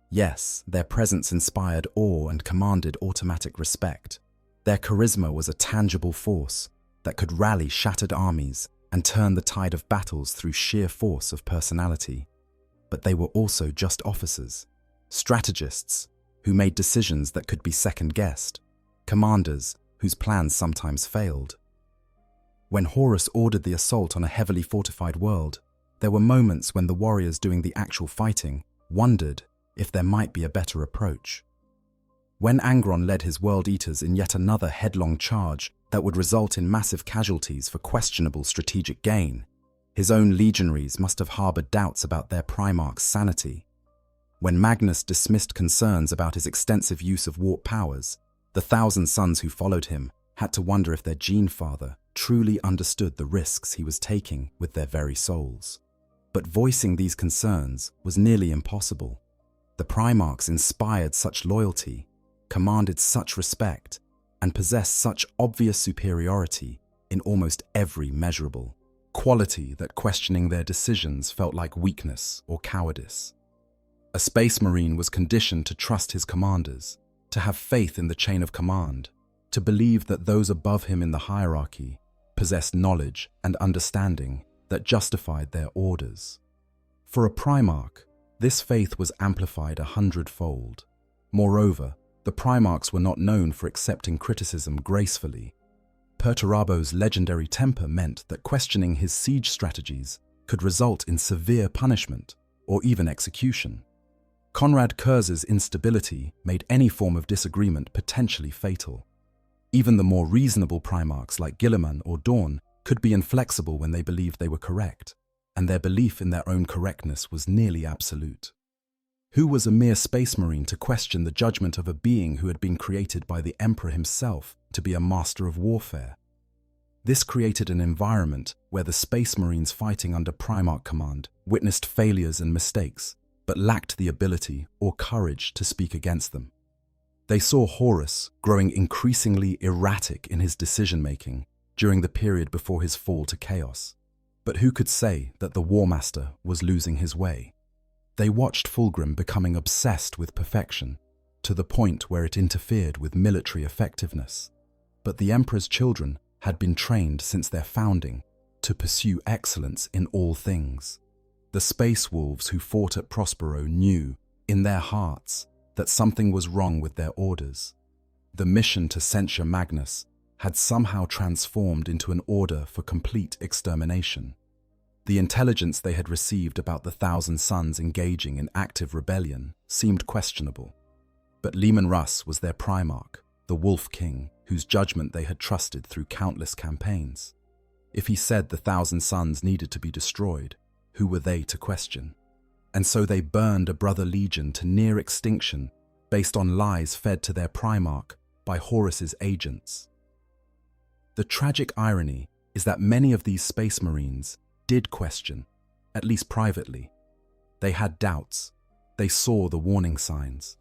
Yes, their presence inspired awe and commanded automatic respect. Their charisma was a tangible force that could rally shattered armies and turn the tide of battles through sheer force of personality. But they were also just officers, strategists who made decisions that could be second-guessed, commanders whose plans sometimes failed. When Horus ordered the assault on a heavily fortified world, there were moments when the warriors doing the actual fighting wondered if there might be a better approach. When Angron led his World Eaters in yet another headlong charge that would result in massive casualties for questionable strategic gain, his own legionaries must have harbored doubts about their Primarch's sanity. When Magnus dismissed concerns about his extensive use of warp powers, the 1,000 sons who followed him had to wonder if their gene father truly understood the risks he was taking with their very souls. But voicing these concerns was nearly impossible. The Primarchs inspired such loyalty, commanded such respect, and possessed such obvious superiority in almost every measurable quality that questioning their decisions felt like weakness or cowardice. A space marine was conditioned to trust his commanders, to have faith in the chain of command, to believe that those above him in the hierarchy possessed knowledge and understanding that justified their orders. For a Primarch, this faith was amplified 100-fold. Moreover, the Primarchs were not known for accepting criticism gracefully. Perturabo's legendary temper meant that questioning his siege strategies could result in severe punishment or even execution. Konrad Kurz's instability made any form of disagreement potentially fatal. Even the more reasonable Primarchs like Guilliman or Dorn could be inflexible when they believed they were correct, and their belief in their own correctness was nearly absolute. Who was a mere space marine to question the judgment of a being who had been created by the Emperor himself to be a master of warfare? This created an environment where the space marines fighting under Primarch command witnessed failures and mistakes, but lacked the ability or courage to speak against them. They saw Horus growing increasingly erratic in his decision-making during the period before his fall to chaos. But who could say that the War Master was losing his way? They watched Fulgrim becoming obsessed with perfection, to the point where it interfered with military effectiveness. But the Emperor's children had been trained since their founding to pursue excellence in all things. The Space Wolves who fought at Prospero knew, in their hearts, that something was wrong with their orders. The mission to censure Magnus had somehow transformed into an order for complete extermination. The intelligence they had received about the 1,000 sons engaging in active rebellion seemed questionable. But Leman Russ was their Primarch, the Wolf King, whose judgment they had trusted through countless campaigns. If he said the 1,000 sons needed to be destroyed, who were they to question? and so they burned a brother legion to near extinction based on lies fed to their Primarch by Horus's agents. The tragic irony is that many of these Space Marines did question, at least privately. They had doubts, they saw the warning signs.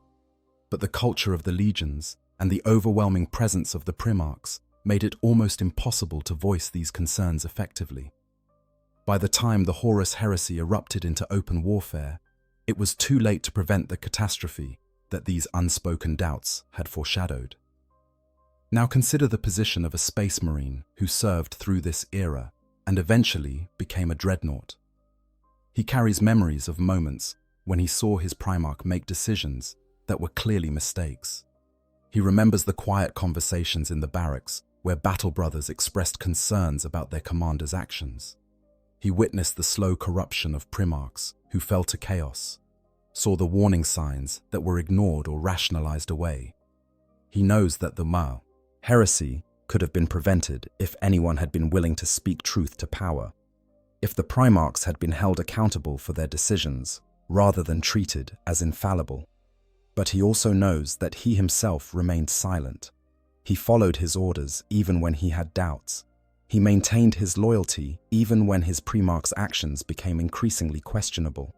But the culture of the legions and the overwhelming presence of the Primarchs made it almost impossible to voice these concerns effectively. By the time the Horus heresy erupted into open warfare, it was too late to prevent the catastrophe that these unspoken doubts had foreshadowed. Now consider the position of a Space Marine who served through this era and eventually became a Dreadnought. He carries memories of moments when he saw his Primarch make decisions that were clearly mistakes. He remembers the quiet conversations in the barracks where battle brothers expressed concerns about their commander's actions. He witnessed the slow corruption of Primarchs who fell to chaos, saw the warning signs that were ignored or rationalized away. He knows that the heresy could have been prevented if anyone had been willing to speak truth to power, if the Primarchs had been held accountable for their decisions rather than treated as infallible. But he also knows that he himself remained silent. He followed his orders even when he had doubts. He maintained his loyalty even when his Primarch's actions became increasingly questionable.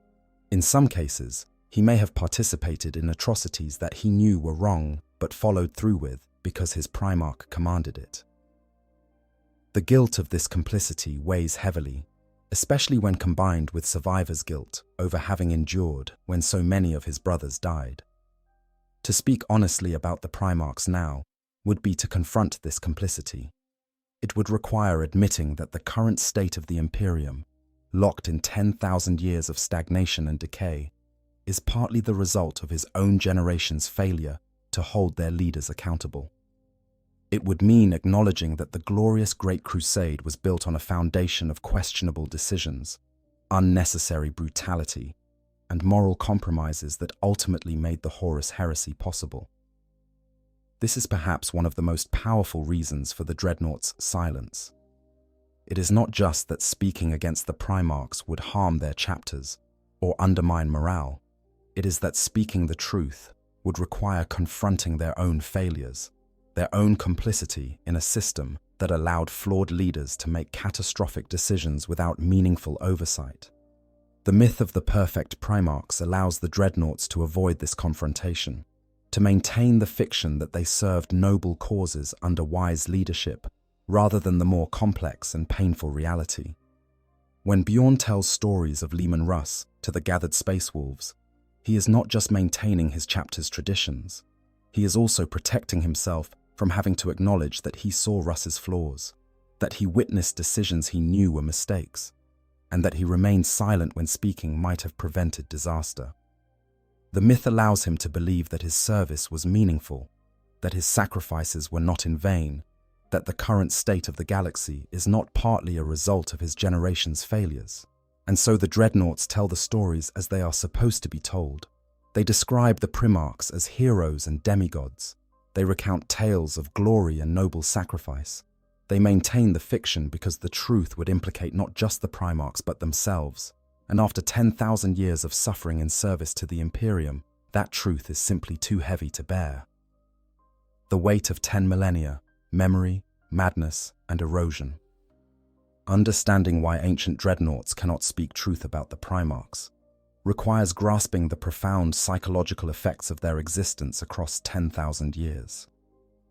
In some cases, he may have participated in atrocities that he knew were wrong but followed through with because his Primarch commanded it. The guilt of this complicity weighs heavily, especially when combined with survivor's guilt over having endured when so many of his brothers died. To speak honestly about the Primarchs now would be to confront this complicity. It would require admitting that the current state of the Imperium, locked in 10,000 years of stagnation and decay, is partly the result of his own generation's failure to hold their leaders accountable. It would mean acknowledging that the glorious Great Crusade was built on a foundation of questionable decisions, unnecessary brutality, and moral compromises that ultimately made the Horus heresy possible. This is perhaps one of the most powerful reasons for the Dreadnoughts' silence. It is not just that speaking against the Primarchs would harm their chapters or undermine morale. It is that speaking the truth would require confronting their own failures, their own complicity in a system that allowed flawed leaders to make catastrophic decisions without meaningful oversight. The myth of the perfect Primarchs allows the Dreadnoughts to avoid this confrontation, to maintain the fiction that they served noble causes under wise leadership, rather than the more complex and painful reality. When Bjorn tells stories of Leman Russ to the gathered Space Wolves, he is not just maintaining his chapter's traditions, he is also protecting himself from having to acknowledge that he saw Russ's flaws, that he witnessed decisions he knew were mistakes, and that he remained silent when speaking might have prevented disaster. The myth allows him to believe that his service was meaningful, that his sacrifices were not in vain, that the current state of the galaxy is not partly a result of his generation's failures. And so the Dreadnoughts tell the stories as they are supposed to be told. They describe the Primarchs as heroes and demigods. They recount tales of glory and noble sacrifice. They maintain the fiction because the truth would implicate not just the Primarchs but themselves. And after 10,000 years of suffering in service to the Imperium, that truth is simply too heavy to bear. The weight of 10 millennia, memory, madness, and erosion. Understanding why ancient Dreadnoughts cannot speak truth about the Primarchs requires grasping the profound psychological effects of their existence across 10,000 years.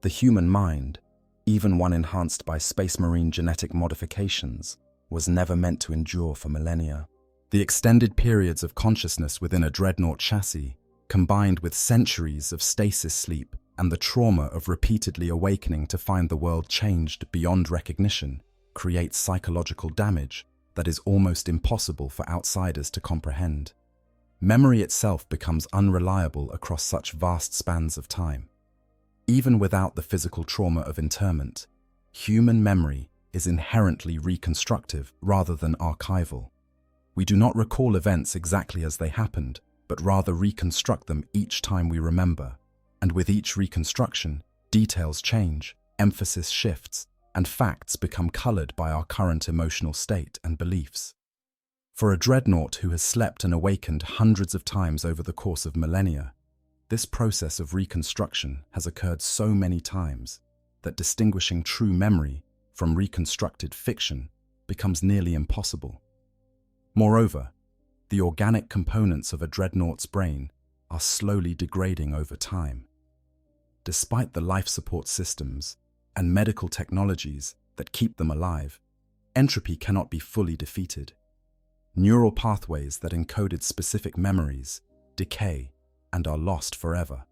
The human mind, even one enhanced by Space Marine genetic modifications, was never meant to endure for millennia. The extended periods of consciousness within a Dreadnought chassis, combined with centuries of stasis sleep and the trauma of repeatedly awakening to find the world changed beyond recognition, creates psychological damage that is almost impossible for outsiders to comprehend. Memory itself becomes unreliable across such vast spans of time. Even without the physical trauma of interment, human memory is inherently reconstructive rather than archival. We do not recall events exactly as they happened, but rather reconstruct them each time we remember. And with each reconstruction, details change, emphasis shifts, and facts become colored by our current emotional state and beliefs. For a dreadnought who has slept and awakened hundreds of times over the course of millennia, this process of reconstruction has occurred so many times that distinguishing true memory from reconstructed fiction becomes nearly impossible. Moreover, the organic components of a dreadnought's brain are slowly degrading over time. Despite the life support systems and medical technologies that keep them alive, entropy cannot be fully defeated. Neural pathways that encoded specific memories decay and are lost forever.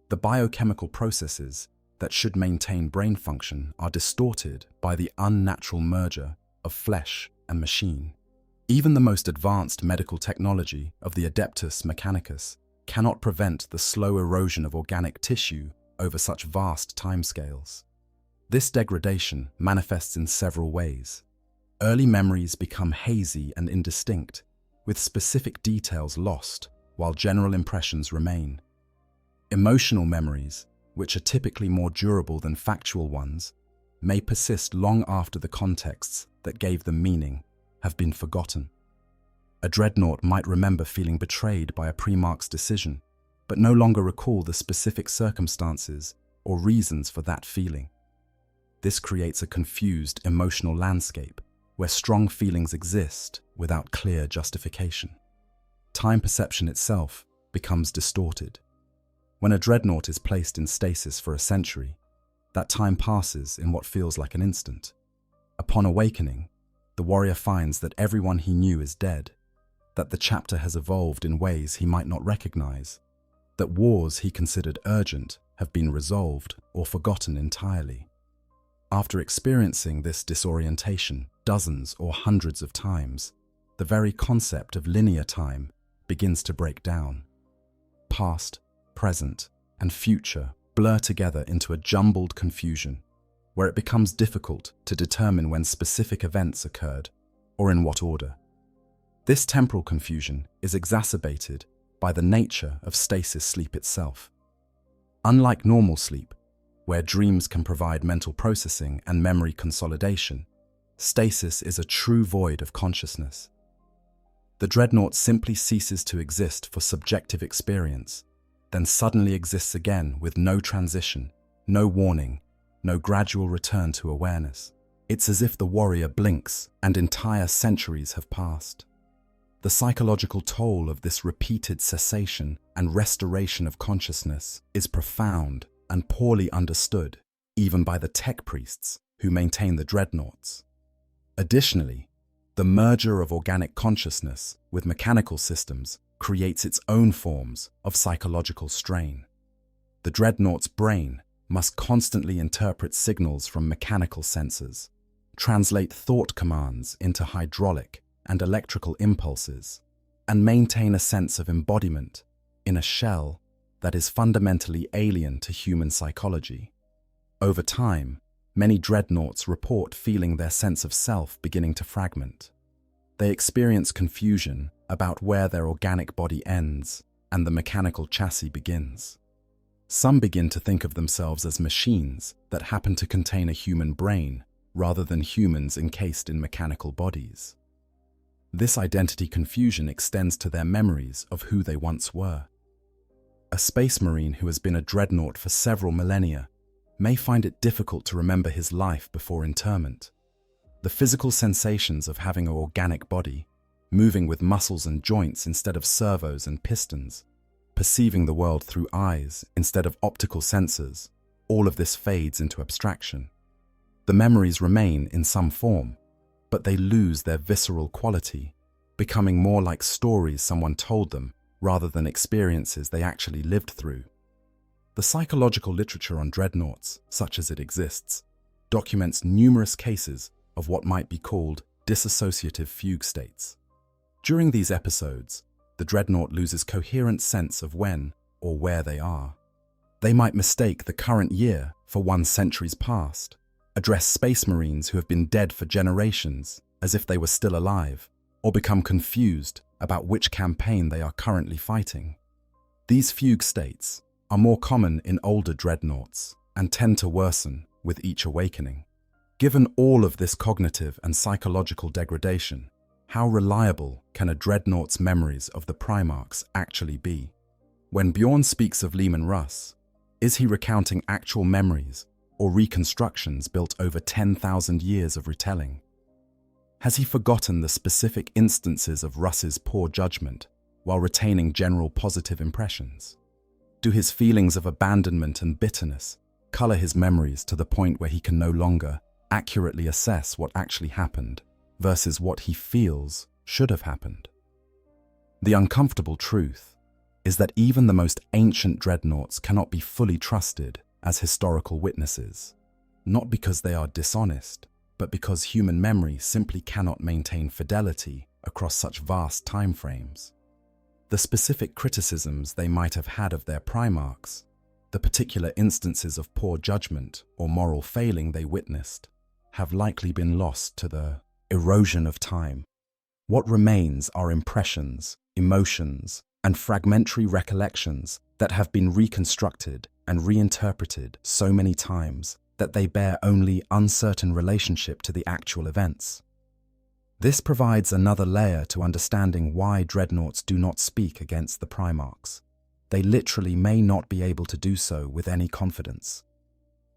The biochemical processes that should maintain brain function are distorted by the unnatural merger of flesh and machine. Even the most advanced medical technology of the Adeptus Mechanicus cannot prevent the slow erosion of organic tissue over such vast timescales. This degradation manifests in several ways. Early memories become hazy and indistinct, with specific details lost while general impressions remain. Emotional memories, which are typically more durable than factual ones, may persist long after the contexts that gave them meaning have been forgotten. A dreadnought might remember feeling betrayed by a Primarch's decision, but no longer recall the specific circumstances or reasons for that feeling. This creates a confused emotional landscape where strong feelings exist without clear justification. Time perception itself becomes distorted. When a dreadnought is placed in stasis for a century, that time passes in what feels like an instant. Upon awakening, the warrior finds that everyone he knew is dead, that the chapter has evolved in ways he might not recognize, that wars he considered urgent have been resolved or forgotten entirely. After experiencing this disorientation dozens or hundreds of times, the very concept of linear time begins to break down. Past, present, and future blur together into a jumbled confusion, where it becomes difficult to determine when specific events occurred or in what order. This temporal confusion is exacerbated by the nature of stasis sleep itself. Unlike normal sleep, where dreams can provide mental processing and memory consolidation, stasis is a true void of consciousness. The dreadnought simply ceases to exist for subjective experience, then suddenly exists again with no transition, no warning, no gradual return to awareness. It's as if the warrior blinks and entire centuries have passed. The psychological toll of this repeated cessation and restoration of consciousness is profound and poorly understood, even by the tech priests who maintain the dreadnoughts. Additionally, the merger of organic consciousness with mechanical systems creates its own forms of psychological strain. The dreadnought's brain must constantly interpret signals from mechanical sensors, translate thought commands into hydraulic and electrical impulses, and maintain a sense of embodiment in a shell that is fundamentally alien to human psychology. Over time, many dreadnoughts report feeling their sense of self beginning to fragment. They experience confusion about where their organic body ends and the mechanical chassis begins. Some begin to think of themselves as machines that happen to contain a human brain rather than humans encased in mechanical bodies. This identity confusion extends to their memories of who they once were. A space marine who has been a dreadnought for several millennia may find it difficult to remember his life before interment. The physical sensations of having an organic body, moving with muscles and joints instead of servos and pistons, perceiving the world through eyes instead of optical sensors, all of this fades into abstraction. The memories remain in some form, but they lose their visceral quality, becoming more like stories someone told them rather than experiences they actually lived through. The psychological literature on dreadnoughts, such as it exists, documents numerous cases of what might be called dissociative fugue states. During these episodes, the dreadnought loses coherent sense of when or where they are. They might mistake the current year for one century's past, address space marines who have been dead for generations as if they were still alive, or become confused about which campaign they are currently fighting. These fugue states are more common in older dreadnoughts and tend to worsen with each awakening. Given all of this cognitive and psychological degradation, How reliable can a Dreadnought's memories of the Primarchs actually be? When Bjorn speaks of Leman Russ, is he recounting actual memories or reconstructions built over 10,000 years of retelling? Has he forgotten the specific instances of Russ's poor judgment while retaining general positive impressions? Do his feelings of abandonment and bitterness color his memories to the point where he can no longer accurately assess what actually happened versus what he feels should have happened? The uncomfortable truth is that even the most ancient dreadnoughts cannot be fully trusted as historical witnesses, not because they are dishonest, but because human memory simply cannot maintain fidelity across such vast timeframes. The specific criticisms they might have had of their Primarchs, the particular instances of poor judgment or moral failing they witnessed, have likely been lost to the erosion of time. What remains are impressions, emotions, and fragmentary recollections that have been reconstructed and reinterpreted so many times that they bear only uncertain relationship to the actual events. This provides another layer to understanding why dreadnoughts do not speak against the Primarchs. They literally may not be able to do so with any confidence.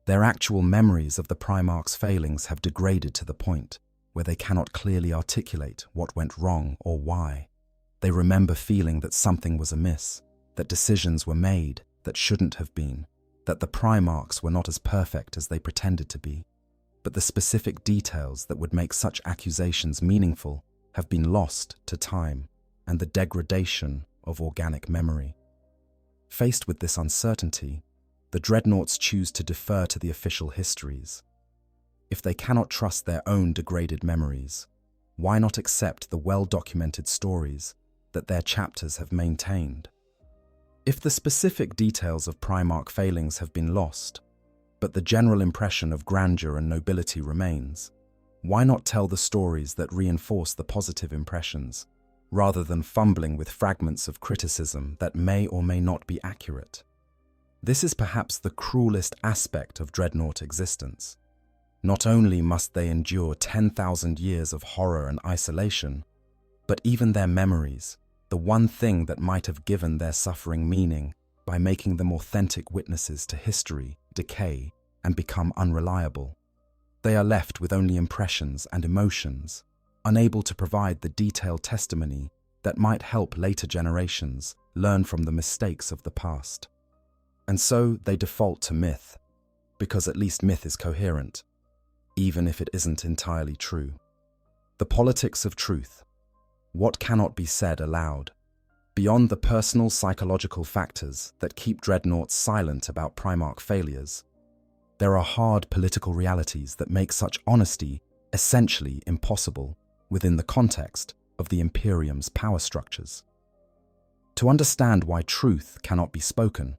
Their actual memories of the Primarchs' failings have degraded to the point where they cannot clearly articulate what went wrong or why. They remember feeling that something was amiss, that decisions were made that shouldn't have been, that the Primarchs were not as perfect as they pretended to be. But the specific details that would make such accusations meaningful have been lost to time and the degradation of organic memory. Faced with this uncertainty, the dreadnoughts choose to defer to the official histories. If they cannot trust their own degraded memories, why not accept the well-documented stories that their chapters have maintained? If the specific details of Primarch failings have been lost, but the general impression of grandeur and nobility remains, why not tell the stories that reinforce the positive impressions, rather than fumbling with fragments of criticism that may or may not be accurate? This is perhaps the cruelest aspect of dreadnought existence. Not only must they endure 10,000 years of horror and isolation, but even their memories, the one thing that might have given their suffering meaning by making them authentic witnesses to history, decay, and become unreliable. They are left with only impressions and emotions, unable to provide the detailed testimony that might help later generations learn from the mistakes of the past. And so they default to myth, because at least myth is coherent, even if it isn't entirely true. The politics of truth. What cannot be said aloud? Beyond the personal psychological factors that keep dreadnoughts silent about Primarch failures, there are hard political realities that make such honesty essentially impossible within the context of the Imperium's power structures. To understand why truth cannot be spoken,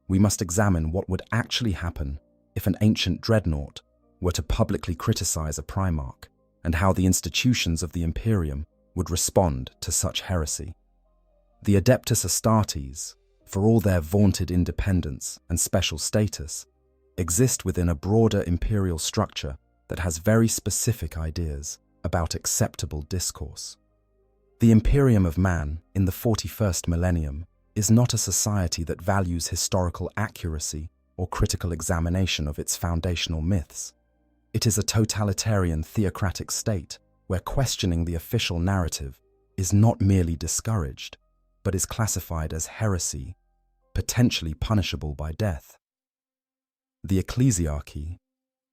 we must examine what would actually happen if an ancient dreadnought were to publicly criticize a Primarch, and how the institutions of the Imperium would respond to such heresy. The Adeptus Astartes, for all their vaunted independence and special status, exist within a broader imperial structure that has very specific ideas about acceptable discourse. The Imperium of Man in the 41st millennium is not a society that values historical accuracy or critical examination of its foundational myths. It is a totalitarian theocratic state where questioning the official narrative is not merely discouraged, but is classified as heresy, potentially punishable by death. The ecclesiarchy,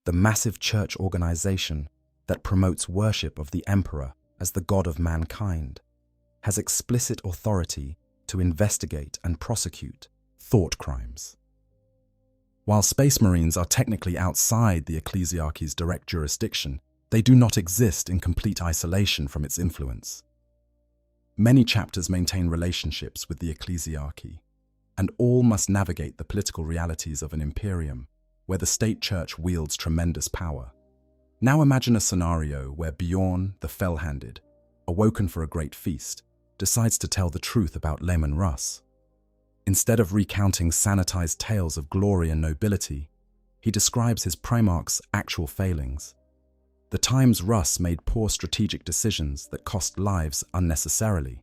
the massive church organization that promotes worship of the emperor as the god of mankind, has explicit authority to investigate and prosecute thought crimes. While Space Marines are technically outside the ecclesiarchy's direct jurisdiction, they do not exist in complete isolation from its influence. Many chapters maintain relationships with the ecclesiarchy, and all must navigate the political realities of an imperium where the state church wields tremendous power. Now imagine a scenario where Bjorn, the Fell-Handed, awoken for a great feast, decides to tell the truth about Leman Russ. Instead of recounting sanitized tales of glory and nobility, he describes his Primarch's actual failings. The times Russ made poor strategic decisions that cost lives unnecessarily,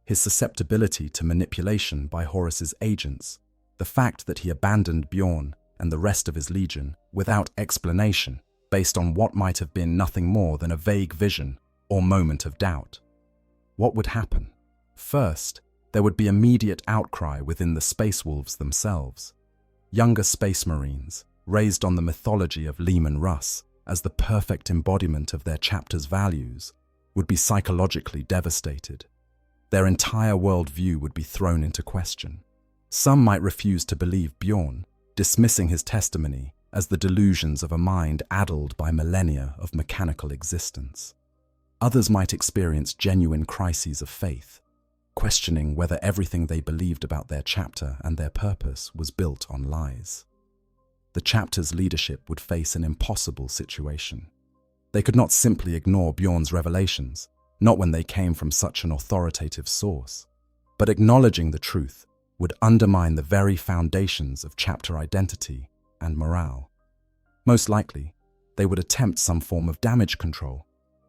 his susceptibility to manipulation by Horus's agents, the fact that he abandoned Bjorn and the rest of his legion without explanation, based on what might have been nothing more than a vague vision or moment of doubt. What would happen? First, there would be immediate outcry within the Space Wolves themselves. Younger Space Marines, raised on the mythology of Leman Russ as the perfect embodiment of their chapter's values, would be psychologically devastated. Their entire worldview would be thrown into question. Some might refuse to believe Bjorn, dismissing his testimony as the delusions of a mind addled by millennia of mechanical existence. Others might experience genuine crises of faith, questioning whether everything they believed about their chapter and their purpose was built on lies. The chapter's leadership would face an impossible situation. They could not simply ignore Bjorn's revelations, not when they came from such an authoritative source, but acknowledging the truth would undermine the very foundations of chapter identity and morale. Most likely, they would attempt some form of damage control,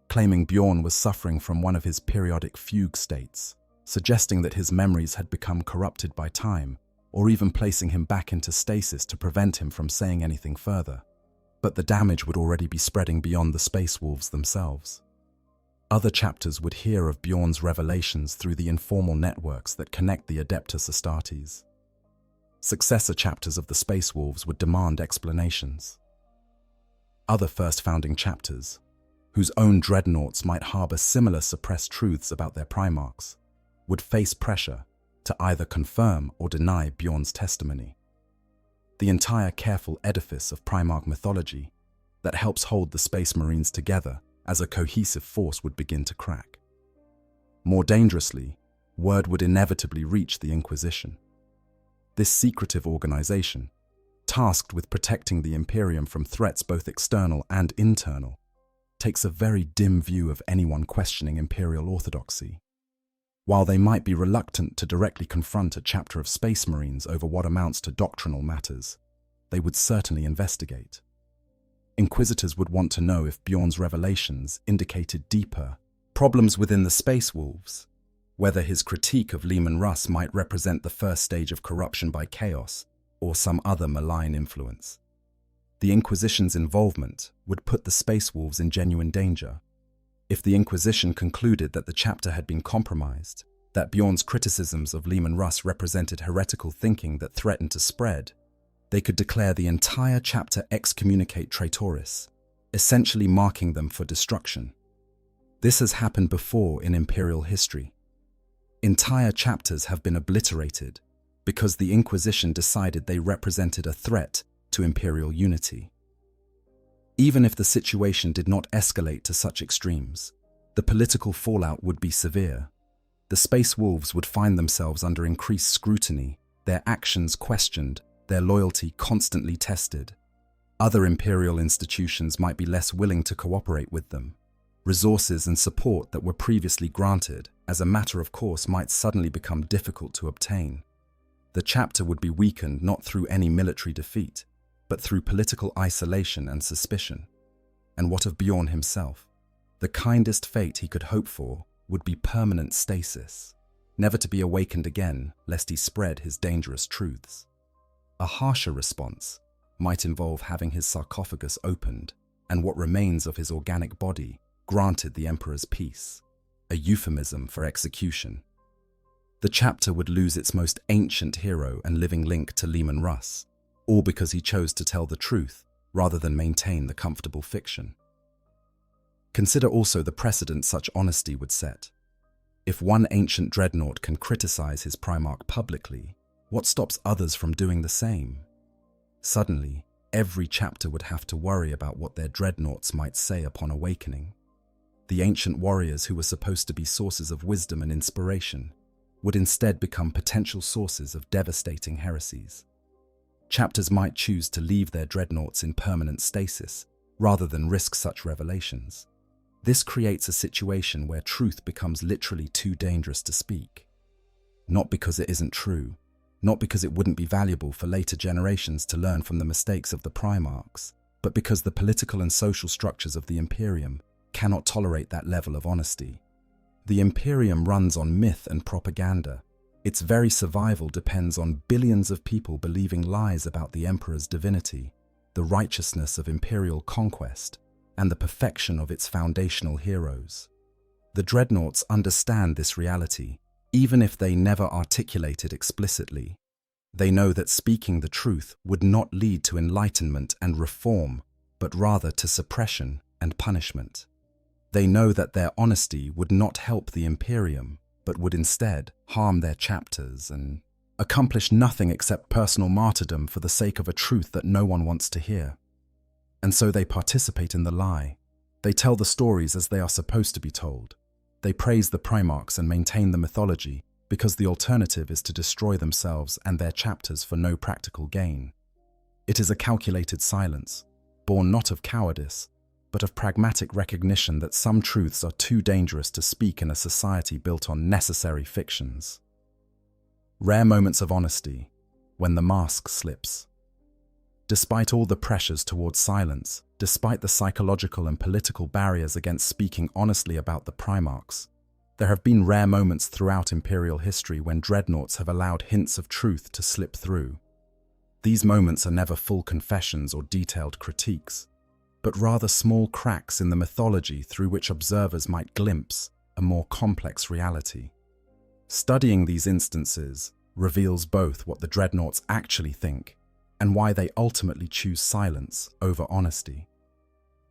claiming Bjorn was suffering from one of his periodic fugue states, suggesting that his memories had become corrupted by time, or even placing him back into stasis to prevent him from saying anything further. But the damage would already be spreading beyond the Space Wolves themselves. Other chapters would hear of Bjorn's revelations through the informal networks that connect the Adeptus Astartes. Successor chapters of the Space Wolves would demand explanations. Other first founding chapters, whose own Dreadnoughts might harbor similar suppressed truths about their Primarchs, would face pressure to either confirm or deny Bjorn's testimony. The entire careful edifice of Primarch mythology that helps hold the Space Marines together as a cohesive force would begin to crack. More dangerously, word would inevitably reach the Inquisition. This secretive organization, tasked with protecting the Imperium from threats both external and internal, takes a very dim view of anyone questioning imperial orthodoxy. While they might be reluctant to directly confront a chapter of Space Marines over what amounts to doctrinal matters, they would certainly investigate. Inquisitors would want to know if Bjorn's revelations indicated deeper problems within the Space Wolves, whether his critique of Leman Russ might represent the first stage of corruption by chaos or some other malign influence. The Inquisition's involvement would put the Space Wolves in genuine danger. If the Inquisition concluded that the chapter had been compromised, that Bjorn's criticisms of Leman Russ represented heretical thinking that threatened to spread, they could declare the entire chapter excommunicate traitoris, essentially marking them for destruction. This has happened before in Imperial history. Entire chapters have been obliterated because the Inquisition decided they represented a threat to Imperial unity. Even if the situation did not escalate to such extremes, the political fallout would be severe. The Space Wolves would find themselves under increased scrutiny, their actions questioned, their loyalty constantly tested. Other Imperial institutions might be less willing to cooperate with them. Resources and support that were previously granted, as a matter of course, might suddenly become difficult to obtain. The chapter would be weakened not through any military defeat, but through political isolation and suspicion. And what of Bjorn himself? The kindest fate he could hope for would be permanent stasis, never to be awakened again lest he spread his dangerous truths. A harsher response might involve having his sarcophagus opened and what remains of his organic body granted the Emperor's peace, a euphemism for execution. The chapter would lose its most ancient hero and living link to Leman Russ, all because he chose to tell the truth rather than maintain the comfortable fiction. Consider also the precedent such honesty would set. If one ancient dreadnought can criticize his Primarch publicly, what stops others from doing the same? Suddenly, every chapter would have to worry about what their dreadnoughts might say upon awakening. The ancient warriors who were supposed to be sources of wisdom and inspiration would instead become potential sources of devastating heresies. Chapters might choose to leave their dreadnoughts in permanent stasis rather than risk such revelations. This creates a situation where truth becomes literally too dangerous to speak. Not because it isn't true, not because it wouldn't be valuable for later generations to learn from the mistakes of the Primarchs, but but because the political and social structures of the Imperium cannot tolerate that level of honesty. The Imperium runs on myth and propaganda. Its very survival depends on billions of people believing lies about the Emperor's divinity, the righteousness of imperial conquest, and the perfection of its foundational heroes. The Dreadnoughts understand this reality, even if they never articulate it explicitly. They know that speaking the truth would not lead to enlightenment and reform, but rather to suppression and punishment. They know that their honesty would not help the Imperium, but would instead harm their chapters and accomplish nothing except personal martyrdom for the sake of a truth that no one wants to hear. And so they participate in the lie. They tell the stories as they are supposed to be told. They praise the Primarchs and maintain the mythology because the alternative is to destroy themselves and their chapters for no practical gain. It is a calculated silence, born not of cowardice, but of pragmatic recognition that some truths are too dangerous to speak in a society built on necessary fictions. Rare moments of honesty, when the mask slips. Despite all the pressures towards silence, despite the psychological and political barriers against speaking honestly about the Primarchs, there have been rare moments throughout Imperial history when Dreadnoughts have allowed hints of truth to slip through. These moments are never full confessions or detailed critiques, but rather small cracks in the mythology through which observers might glimpse a more complex reality. Studying these instances reveals both what the Dreadnoughts actually think and why they ultimately choose silence over honesty.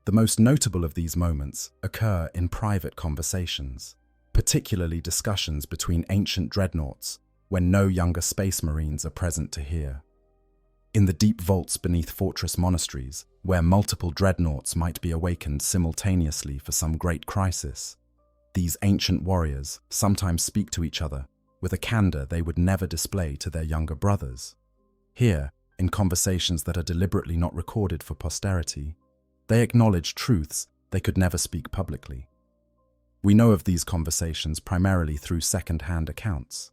The most notable of these moments occur in private conversations, particularly discussions between ancient Dreadnoughts when no younger Space Marines are present to hear. In the deep vaults beneath fortress monasteries, where multiple Dreadnoughts might be awakened simultaneously for some great crisis, these ancient warriors sometimes speak to each other with a candor they would never display to their younger brothers. Here, in conversations that are deliberately not recorded for posterity, they acknowledge truths they could never speak publicly. We know of these conversations primarily through second-hand accounts.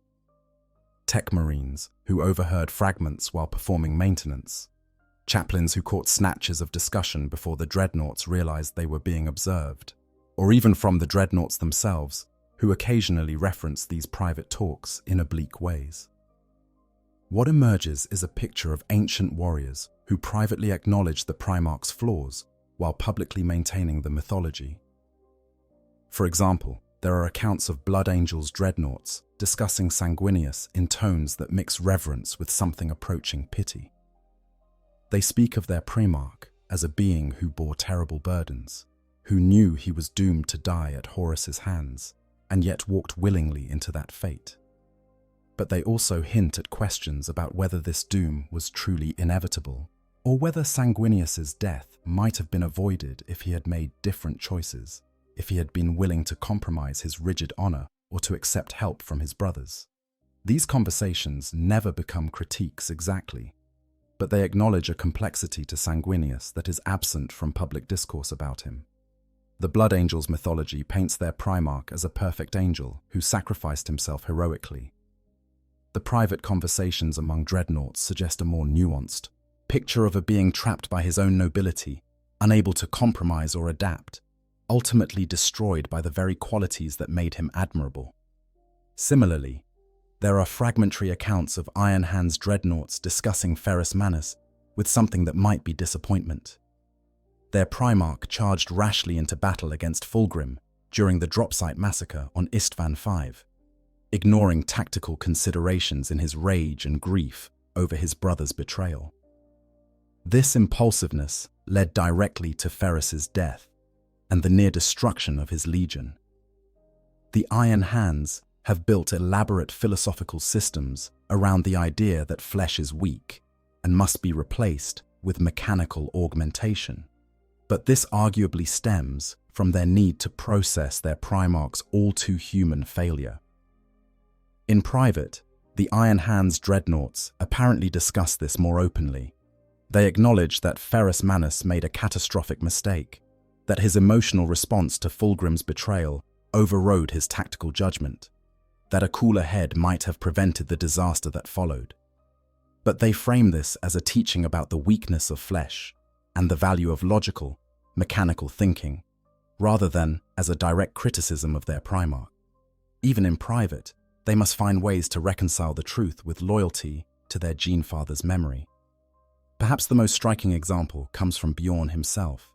Tech Marines who overheard fragments while performing maintenance, chaplains who caught snatches of discussion before the Dreadnoughts realized they were being observed, or even from the Dreadnoughts themselves, who occasionally reference these private talks in oblique ways. What emerges is a picture of ancient warriors who privately acknowledge the Primarch's flaws while publicly maintaining the mythology. For example, there are accounts of Blood Angel's Dreadnoughts discussing Sanguinius in tones that mix reverence with something approaching pity. They speak of their Primarch as a being who bore terrible burdens, who knew he was doomed to die at Horus's hands, and yet walked willingly into that fate. But they also hint at questions about whether this doom was truly inevitable, or whether Sanguinius's death might have been avoided if he had made different choices, if he had been willing to compromise his rigid honor or to accept help from his brothers. These conversations never become critiques exactly, but they acknowledge a complexity to Sanguinius that is absent from public discourse about him. The Blood Angel's mythology paints their Primarch as a perfect angel who sacrificed himself heroically. The private conversations among Dreadnoughts suggest a more nuanced picture of a being trapped by his own nobility, unable to compromise or adapt, ultimately destroyed by the very qualities that made him admirable. Similarly, there are fragmentary accounts of Iron Hand's Dreadnoughts discussing Ferrus Manus with something that might be disappointment. Their Primarch charged rashly into battle against Fulgrim during the Dropsite massacre on Istvan V, ignoring tactical considerations in his rage and grief over his brother's betrayal. This impulsiveness led directly to Ferrus's death and the near destruction of his legion. The Iron Hands have built elaborate philosophical systems around the idea that flesh is weak and must be replaced with mechanical augmentation. But this arguably stems from their need to process their Primarch's all-too-human failure. In private, the Iron Hands Dreadnoughts apparently discuss this more openly. They acknowledge that Ferrus Manus made a catastrophic mistake, that his emotional response to Fulgrim's betrayal overrode his tactical judgment, that a cooler head might have prevented the disaster that followed. But they frame this as a teaching about the weakness of flesh, and the value of logical, mechanical thinking, rather than as a direct criticism of their Primarch. Even in private, they must find ways to reconcile the truth with loyalty to their Genefather's memory. Perhaps the most striking example comes from Bjorn himself.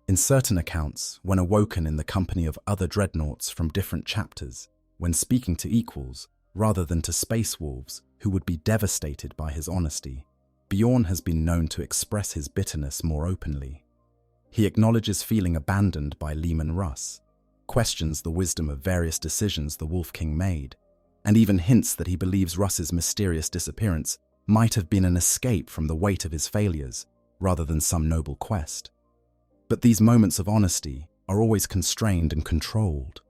In certain accounts, when awoken in the company of other dreadnoughts from different chapters, when speaking to equals, rather than to space wolves who would be devastated by his honesty, Bjorn has been known to express his bitterness more openly. He acknowledges feeling abandoned by Leman Russ, questions the wisdom of various decisions the Wolf King made, and even hints that he believes Russ's mysterious disappearance might have been an escape from the weight of his failures rather than some noble quest. But these moments of honesty are always constrained and controlled.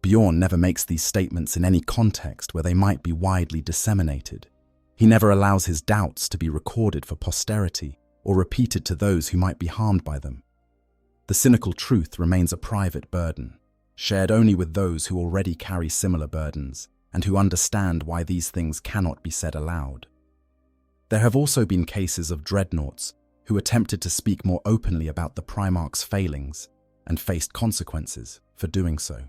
Bjorn never makes these statements in any context where they might be widely disseminated. He never allows his doubts to be recorded for posterity or repeated to those who might be harmed by them. The cynical truth remains a private burden, shared only with those who already carry similar burdens and who understand why these things cannot be said aloud. There have also been cases of dreadnoughts who attempted to speak more openly about the Primarch's failings and faced consequences for doing so.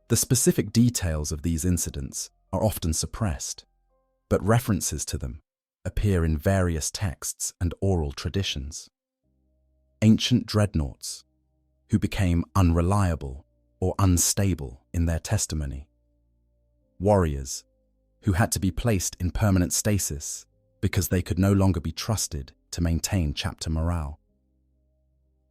The specific details of these incidents are often suppressed, but references to them appear in various texts and oral traditions. Ancient dreadnoughts who became unreliable or unstable in their testimony. Warriors who had to be placed in permanent stasis because they could no longer be trusted to maintain chapter morale.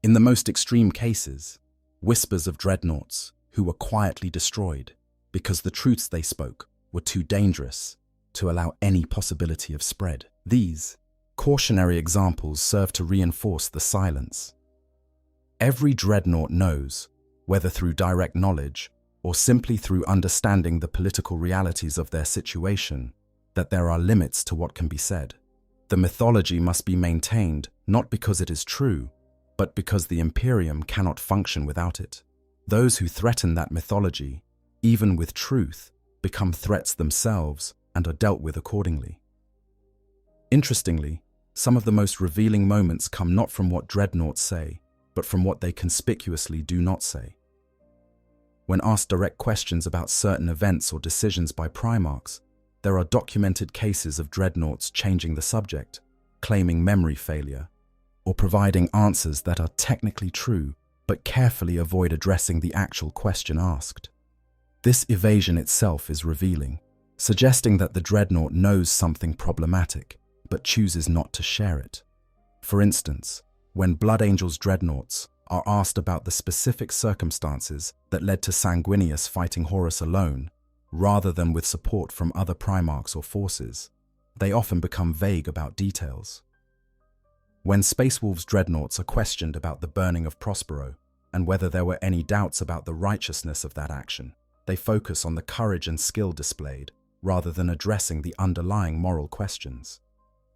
In the most extreme cases, whispers of dreadnoughts who were quietly destroyed because the truths they spoke were too dangerous to allow any possibility of spread. These cautionary examples serve to reinforce the silence. Every dreadnought knows, whether through direct knowledge or simply through understanding the political realities of their situation, that there are limits to what can be said. The mythology must be maintained not because it is true, but because the Imperium cannot function without it. Those who threaten that mythology, even with truth, become threats themselves and are dealt with accordingly. Interestingly, some of the most revealing moments come not from what dreadnoughts say, but from what they conspicuously do not say. When asked direct questions about certain events or decisions by Primarchs, there are documented cases of dreadnoughts changing the subject, claiming memory failure, or providing answers that are technically true but carefully avoid addressing the actual question asked. This evasion itself is revealing, suggesting that the dreadnought knows something problematic but chooses not to share it. For instance, when Blood Angel's dreadnoughts are asked about the specific circumstances that led to Sanguinius fighting Horus alone, rather than with support from other Primarchs or forces, they often become vague about details. When Space Wolves' dreadnoughts are questioned about the burning of Prospero and whether there were any doubts about the righteousness of that action, they focus on the courage and skill displayed rather than addressing the underlying moral questions.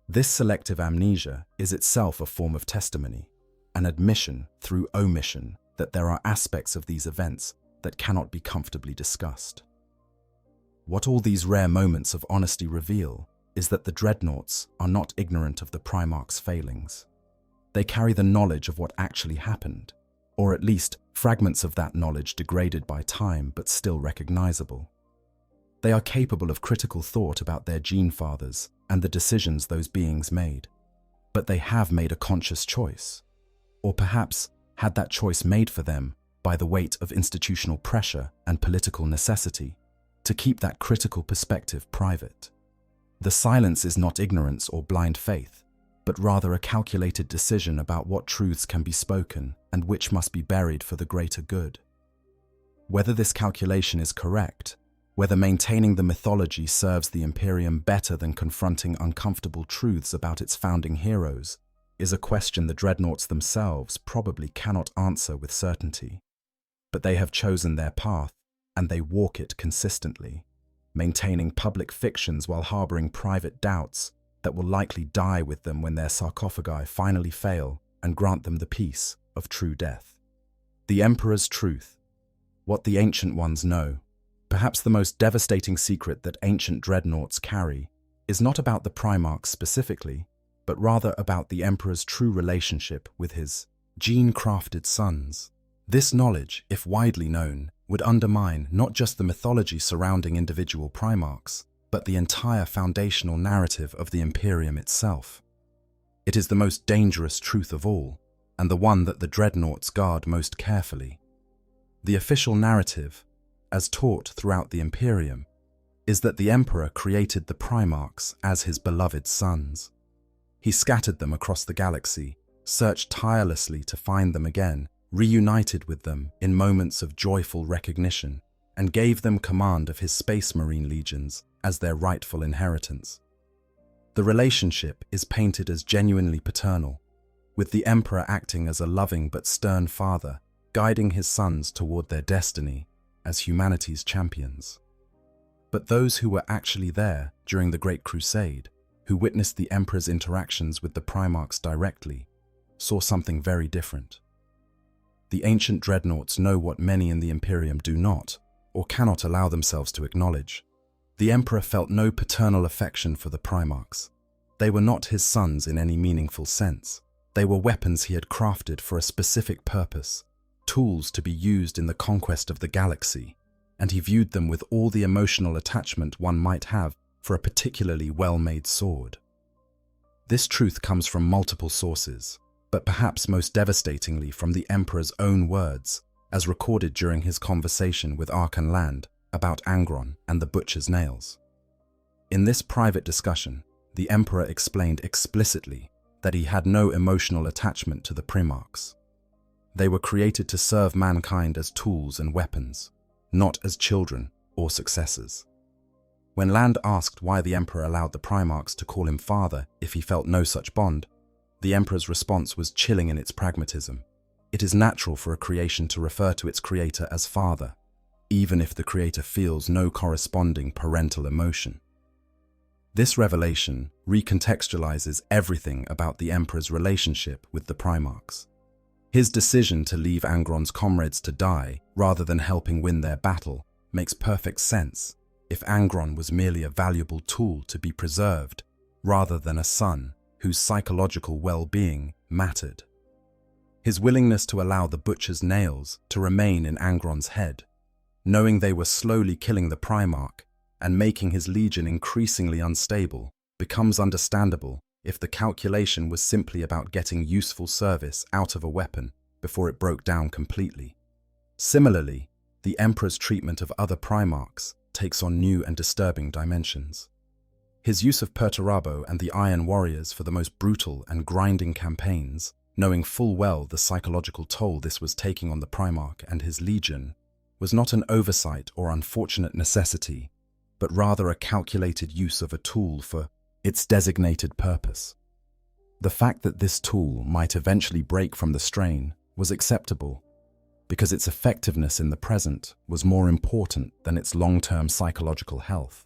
This selective amnesia is itself a form of testimony, an admission through omission that there are aspects of these events that cannot be comfortably discussed. What all these rare moments of honesty reveal is that the dreadnoughts are not ignorant of the Primarch's failings. They carry the knowledge of what actually happened, or at least fragments of that knowledge degraded by time but still recognizable. They are capable of critical thought about their Genefathers and the decisions those beings made. But they have made a conscious choice, or perhaps had that choice made for them by the weight of institutional pressure and political necessity, to keep that critical perspective private. The silence is not ignorance or blind faith, but rather a calculated decision about what truths can be spoken and which must be buried for the greater good. Whether this calculation is correct, whether maintaining the mythology serves the Imperium better than confronting uncomfortable truths about its founding heroes, is a question the dreadnoughts themselves probably cannot answer with certainty. But they have chosen their path, and they walk it consistently, maintaining public fictions while harboring private doubts that will likely die with them when their sarcophagi finally fail and grant them the peace of true death. The Emperor's truth, what the Ancient Ones know. Perhaps the most devastating secret that ancient dreadnoughts carry is not about the Primarchs specifically, but rather about the emperor's true relationship with his gene-crafted sons. This knowledge, if widely known, would undermine not just the mythology surrounding individual Primarchs, but the entire foundational narrative of the Imperium itself. It is the most dangerous truth of all, and the one that the Dreadnoughts guard most carefully. The official narrative, as taught throughout the Imperium, is that the Emperor created the Primarchs as his beloved sons. He scattered them across the galaxy, searched tirelessly to find them again, reunited with them in moments of joyful recognition, and gave them command of his Space Marine legions as their rightful inheritance. The relationship is painted as genuinely paternal, with the Emperor acting as a loving but stern father, guiding his sons toward their destiny as humanity's champions. But those who were actually there during the Great Crusade, who witnessed the Emperor's interactions with the Primarchs directly, saw something very different. The ancient Dreadnoughts know what many in the Imperium do not, or cannot allow themselves to acknowledge. The Emperor felt no paternal affection for the Primarchs. They were not his sons in any meaningful sense. They were weapons he had crafted for a specific purpose, tools to be used in the conquest of the galaxy, and he viewed them with all the emotional attachment one might have for a particularly well-made sword. This truth comes from multiple sources, but perhaps most devastatingly from the Emperor's own words, as recorded during his conversation with Archon Land about Angron and the Butcher's Nails. In this private discussion, the Emperor explained explicitly that he had no emotional attachment to the Primarchs. They were created to serve mankind as tools and weapons, not as children or successors. When Land asked why the Emperor allowed the Primarchs to call him father if he felt no such bond, the Emperor's response was chilling in its pragmatism. It is natural for a creation to refer to its creator as father, even if the creator feels no corresponding parental emotion. This revelation recontextualizes everything about the Emperor's relationship with the Primarchs. His decision to leave Angron's comrades to die rather than helping win their battle makes perfect sense if Angron was merely a valuable tool to be preserved rather than a son whose psychological well-being mattered. His willingness to allow the Butcher's Nails to remain in Angron's head, knowing they were slowly killing the Primarch and making his legion increasingly unstable, becomes understandable if the calculation was simply about getting useful service out of a weapon before it broke down completely. Similarly, the Emperor's treatment of other Primarchs takes on new and disturbing dimensions. His use of Perturabo and the Iron Warriors for the most brutal and grinding campaigns, knowing full well the psychological toll this was taking on the Primarch and his legion, was not an oversight or unfortunate necessity, but rather a calculated use of a tool for its designated purpose. The fact that this tool might eventually break from the strain was acceptable, because its effectiveness in the present was more important than its long-term psychological health.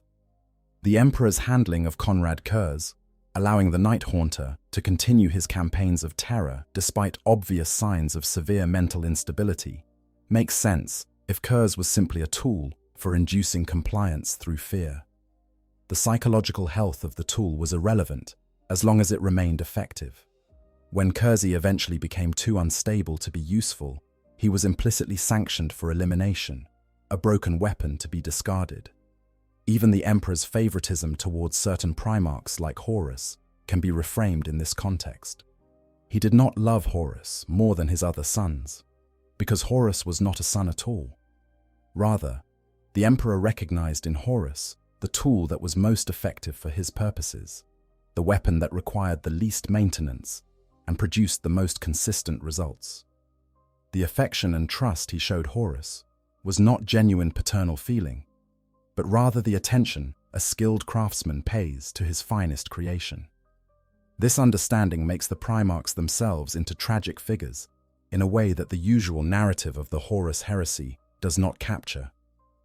The Emperor's handling of Conrad Kurz, allowing the Night Haunter to continue his campaigns of terror despite obvious signs of severe mental instability, makes sense if Kurz was simply a tool for inducing compliance through fear. The psychological health of the tool was irrelevant as long as it remained effective. When Kurzi eventually became too unstable to be useful, he was implicitly sanctioned for elimination, a broken weapon to be discarded. Even the Emperor's favoritism towards certain Primarchs like Horus can be reframed in this context. He did not love Horus more than his other sons, because Horus was not a son at all. Rather, the Emperor recognized in Horus the tool that was most effective for his purposes, the weapon that required the least maintenance and produced the most consistent results. The affection and trust he showed Horus was not genuine paternal feeling, but rather the attention a skilled craftsman pays to his finest creation. This understanding makes the Primarchs themselves into tragic figures in a way that the usual narrative of the Horus heresy does not capture.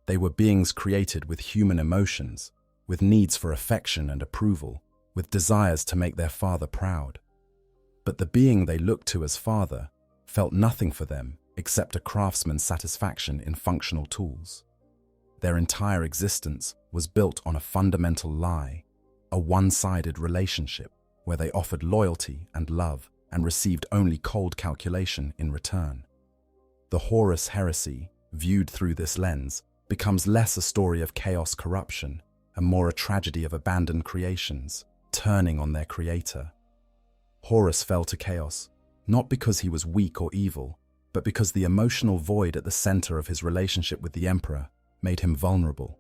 They were beings created with human emotions, with needs for affection and approval, with desires to make their father proud. But the being they looked to as father felt nothing for them except a craftsman's satisfaction in functional tools. Their entire existence was built on a fundamental lie, a one-sided relationship, where they offered loyalty and love and received only cold calculation in return. The Horus heresy, viewed through this lens, becomes less a story of chaos corruption and more a tragedy of abandoned creations, turning on their creator. Horus fell to chaos, not because he was weak or evil, but because the emotional void at the center of his relationship with the Emperor made him vulnerable.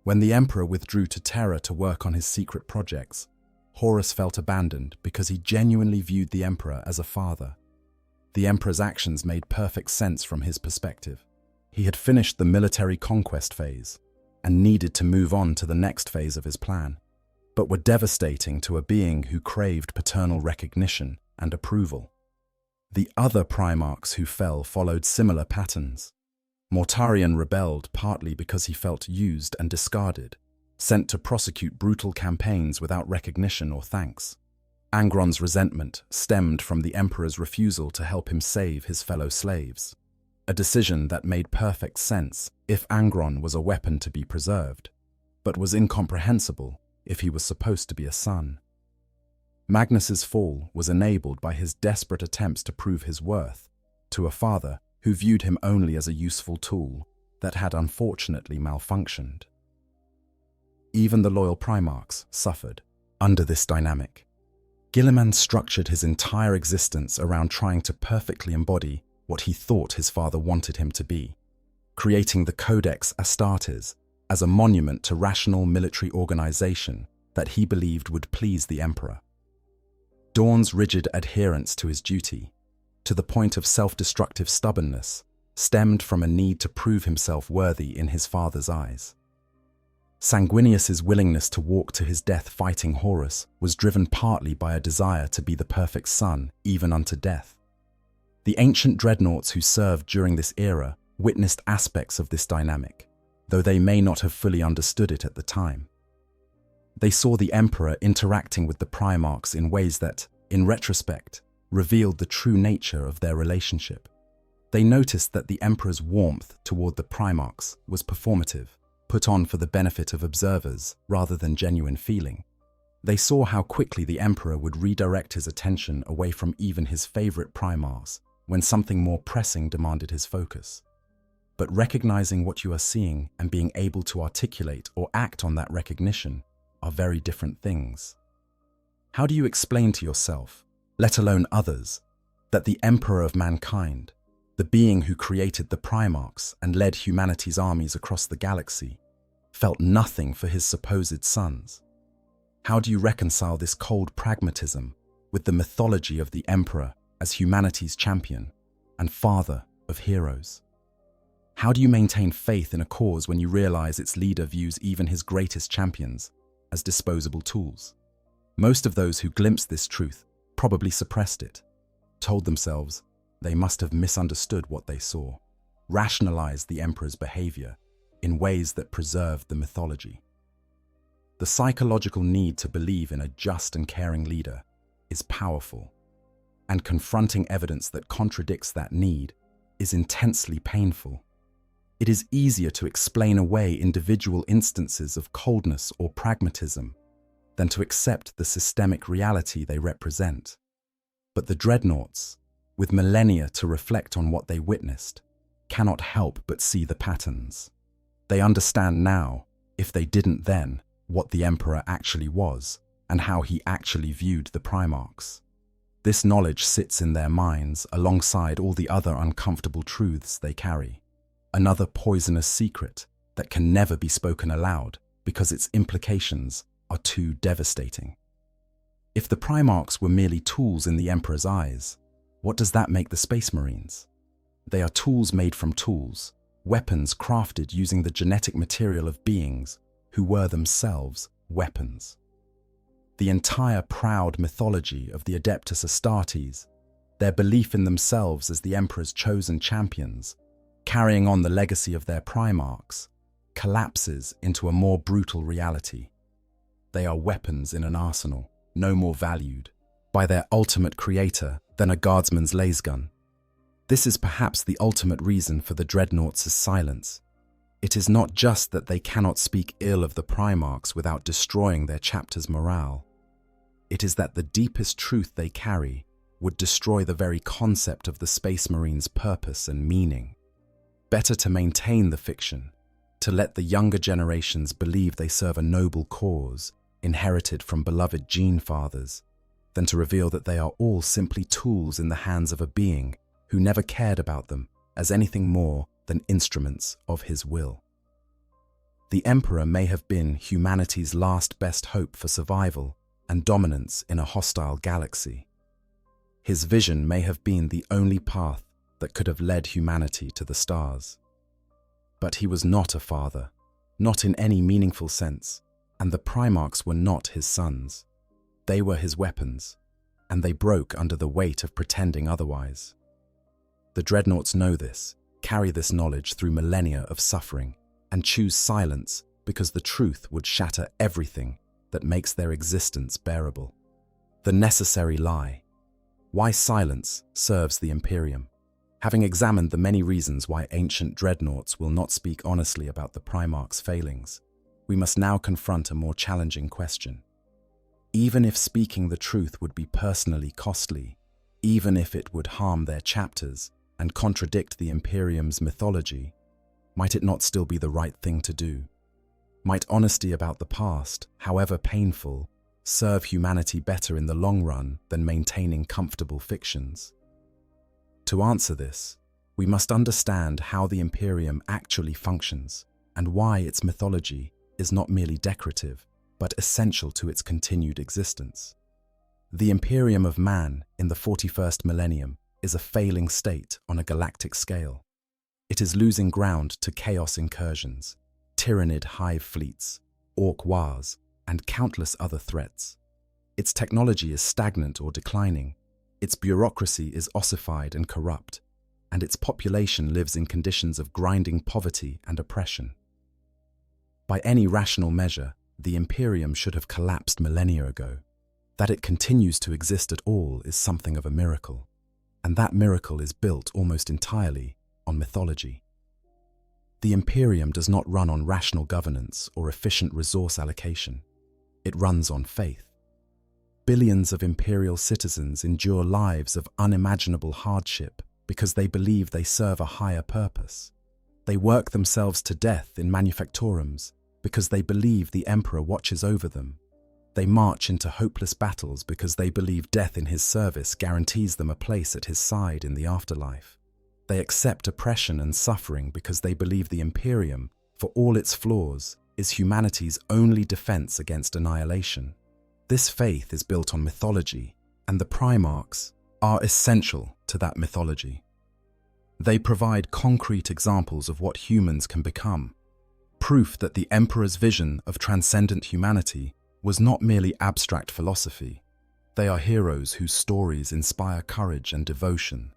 When the Emperor withdrew to Terra to work on his secret projects, Horus felt abandoned because he genuinely viewed the Emperor as a father. The Emperor's actions made perfect sense from his perspective. He had finished the military conquest phase and needed to move on to the next phase of his plan, but were devastating to a being who craved paternal recognition and approval. The other Primarchs who fell followed similar patterns. Mortarion rebelled partly because he felt used and discarded, sent to prosecute brutal campaigns without recognition or thanks. Angron's resentment stemmed from the Emperor's refusal to help him save his fellow slaves, a decision that made perfect sense if Angron was a weapon to be preserved, but was incomprehensible if he was supposed to be a son. Magnus's fall was enabled by his desperate attempts to prove his worth to a father who viewed him only as a useful tool that had unfortunately malfunctioned. Even the loyal Primarchs suffered under this dynamic. Guilliman structured his entire existence around trying to perfectly embody what he thought his father wanted him to be, creating the Codex Astartes as a monument to rational military organization that he believed would please the Emperor. Dorn's rigid adherence to his duty, to the point of self-destructive stubbornness, stemmed from a need to prove himself worthy in his father's eyes. Sanguinius's willingness to walk to his death fighting Horus was driven partly by a desire to be the perfect son, even unto death. The ancient Dreadnoughts who served during this era witnessed aspects of this dynamic, though they may not have fully understood it at the time. They saw the Emperor interacting with the Primarchs in ways that, in retrospect, revealed the true nature of their relationship. They noticed that the Emperor's warmth toward the Primarchs was performative, put on for the benefit of observers rather than genuine feeling. They saw how quickly the Emperor would redirect his attention away from even his favorite Primarchs when something more pressing demanded his focus. But recognizing what you are seeing and being able to articulate or act on that recognition are very different things. How do you explain to yourself, let alone others, that the Emperor of mankind, the being who created the Primarchs and led humanity's armies across the galaxy, felt nothing for his supposed sons? How do you reconcile this cold pragmatism with the mythology of the Emperor as humanity's champion and father of heroes? How do you maintain faith in a cause when you realize its leader views even his greatest champions as disposable tools? Most of those who glimpsed this truth probably suppressed it, told themselves they must have misunderstood what they saw, rationalized the Emperor's behavior in ways that preserved the mythology. The psychological need to believe in a just and caring leader is powerful, and confronting evidence that contradicts that need is intensely painful. It is easier to explain away individual instances of coldness or pragmatism than to accept the systemic reality they represent. But the Dreadnoughts, with millennia to reflect on what they witnessed, cannot help but see the patterns. They understand now, if they didn't then, what the Emperor actually was and how he actually viewed the Primarchs. This knowledge sits in their minds alongside all the other uncomfortable truths they carry. Another poisonous secret that can never be spoken aloud because its implications are too devastating. If the Primarchs were merely tools in the Emperor's eyes, what does that make the Space Marines? They are tools made from tools, weapons crafted using the genetic material of beings who were themselves weapons. The entire proud mythology of the Adeptus Astartes, their belief in themselves as the Emperor's chosen champions, carrying on the legacy of their Primarchs, collapses into a more brutal reality. They are weapons in an arsenal, no more valued by their ultimate creator than a guardsman's lasgun. This is perhaps the ultimate reason for the Dreadnoughts' silence. It is not just that they cannot speak ill of the Primarchs without destroying their chapter's morale. It is that the deepest truth they carry would destroy the very concept of the Space Marine's purpose and meaning. Better to maintain the fiction, to let the younger generations believe they serve a noble cause, inherited from beloved gene fathers, than to reveal that they are all simply tools in the hands of a being who never cared about them as anything more than instruments of his will. The Emperor may have been humanity's last best hope for survival and dominance in a hostile galaxy. His vision may have been the only path that could have led humanity to the stars. But he was not a father, not in any meaningful sense, and the Primarchs were not his sons. They were his weapons, and they broke under the weight of pretending otherwise. The Dreadnoughts know this, carry this knowledge through millennia of suffering, and choose silence because the truth would shatter everything that makes their existence bearable. The necessary lie. Why silence serves the Imperium. Having examined the many reasons why ancient Dreadnoughts will not speak honestly about the Primarchs' failings, we must now confront a more challenging question. Even if speaking the truth would be personally costly, even if it would harm their chapters and contradict the Imperium's mythology, might it not still be the right thing to do? Might honesty about the past, however painful, serve humanity better in the long run than maintaining comfortable fictions? To answer this, we must understand how the Imperium actually functions and why its mythology is not merely decorative, but essential to its continued existence. The Imperium of man in the 41st millennium is a failing state on a galactic scale. It is losing ground to chaos incursions, tyrannid hive fleets, orc wars, and countless other threats. Its technology is stagnant or declining, its bureaucracy is ossified and corrupt, and its population lives in conditions of grinding poverty and oppression. By any rational measure, the Imperium should have collapsed millennia ago. That it continues to exist at all is something of a miracle, and that miracle is built almost entirely on mythology. The Imperium does not run on rational governance or efficient resource allocation. It runs on faith. Billions of imperial citizens endure lives of unimaginable hardship because they believe they serve a higher purpose. They work themselves to death in manufactorums because they believe the Emperor watches over them. They march into hopeless battles because they believe death in his service guarantees them a place at his side in the afterlife. They accept oppression and suffering because they believe the Imperium, for all its flaws, is humanity's only defense against annihilation. This faith is built on mythology, and the Primarchs are essential to that mythology. They provide concrete examples of what humans can become, proof that the Emperor's vision of transcendent humanity was not merely abstract philosophy. They are heroes whose stories inspire courage and devotion.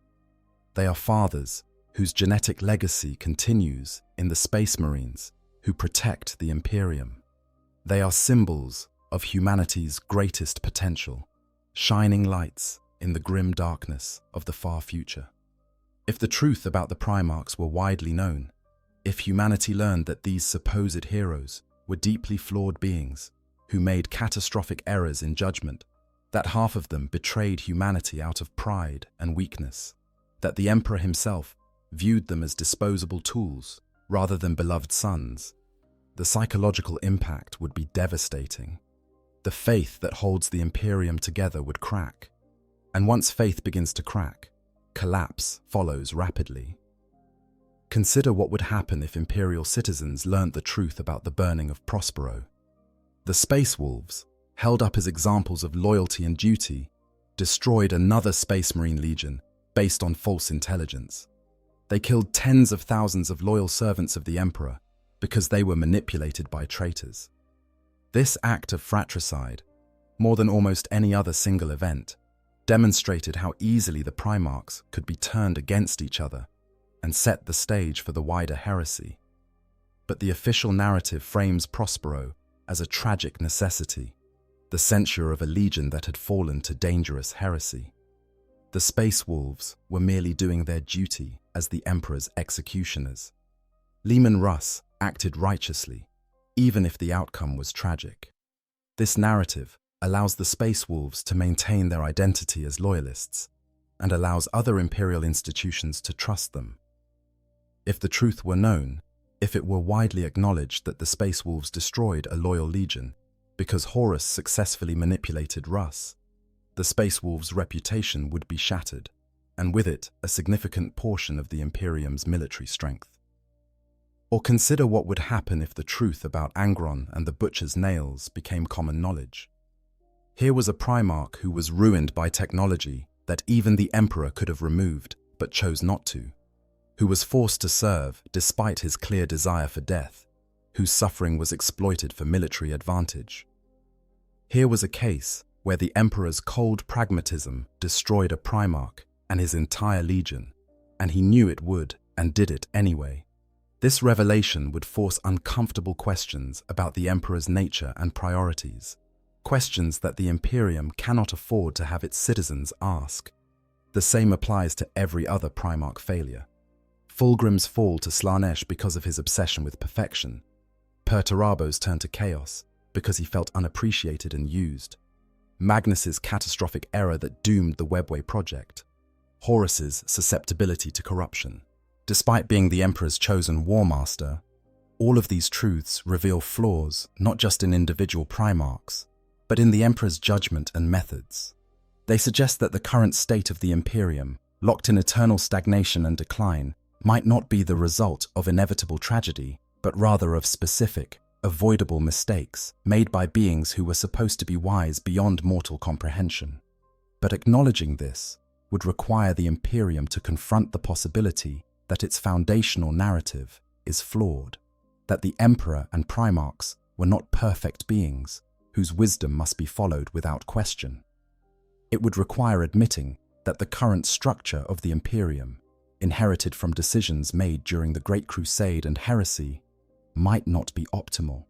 They are fathers whose genetic legacy continues in the Space Marines who protect the Imperium. They are symbols of humanity's greatest potential, shining lights in the grim darkness of the far future. If the truth about the Primarchs were widely known, if humanity learned that these supposed heroes were deeply flawed beings who made catastrophic errors in judgment, that half of them betrayed humanity out of pride and weakness, that the Emperor himself viewed them as disposable tools rather than beloved sons, the psychological impact would be devastating. The faith that holds the Imperium together would crack, and once faith begins to crack, collapse follows rapidly. Consider what would happen if Imperial citizens learnt the truth about the burning of Prospero. The Space Wolves, held up as examples of loyalty and duty, destroyed another Space Marine legion based on false intelligence. They killed tens of thousands of loyal servants of the Emperor because they were manipulated by traitors. This act of fratricide, more than almost any other single event, demonstrated how easily the Primarchs could be turned against each other and set the stage for the wider heresy. But the official narrative frames Prospero as a tragic necessity, the censure of a legion that had fallen to dangerous heresy. The Space Wolves were merely doing their duty as the Emperor's executioners. Leman Russ acted righteously, even if the outcome was tragic. This narrative allows the Space Wolves to maintain their identity as loyalists and allows other imperial institutions to trust them. If the truth were known, if it were widely acknowledged that the Space Wolves destroyed a loyal legion because Horus successfully manipulated Russ, the Space Wolves' reputation would be shattered, and with it a significant portion of the Imperium's military strength. Or consider what would happen if the truth about Angron and the Butcher's Nails became common knowledge. Here was a Primarch who was ruined by technology that even the Emperor could have removed, but chose not to, who was forced to serve despite his clear desire for death, whose suffering was exploited for military advantage. Here was a case where the Emperor's cold pragmatism destroyed a Primarch and his entire legion, and he knew it would and did it anyway. This revelation would force uncomfortable questions about the Emperor's nature and priorities, questions that the Imperium cannot afford to have its citizens ask. The same applies to every other Primarch failure. Fulgrim's fall to Slaanesh because of his obsession with perfection, Perturabo's turn to chaos because he felt unappreciated and used, Magnus's catastrophic error that doomed the Webway project, Horus's susceptibility to corruption. Despite being the Emperor's chosen war master, all of these truths reveal flaws not just in individual Primarchs, but in the Emperor's judgment and methods. They suggest that the current state of the Imperium, locked in eternal stagnation and decline, might not be the result of inevitable tragedy, but rather of specific, avoidable mistakes made by beings who were supposed to be wise beyond mortal comprehension. But acknowledging this would require the Imperium to confront the possibility that its foundational narrative is flawed, that the Emperor and Primarchs were not perfect beings whose wisdom must be followed without question. It would require admitting that the current structure of the Imperium, inherited from decisions made during the Great Crusade and heresy, might not be optimal.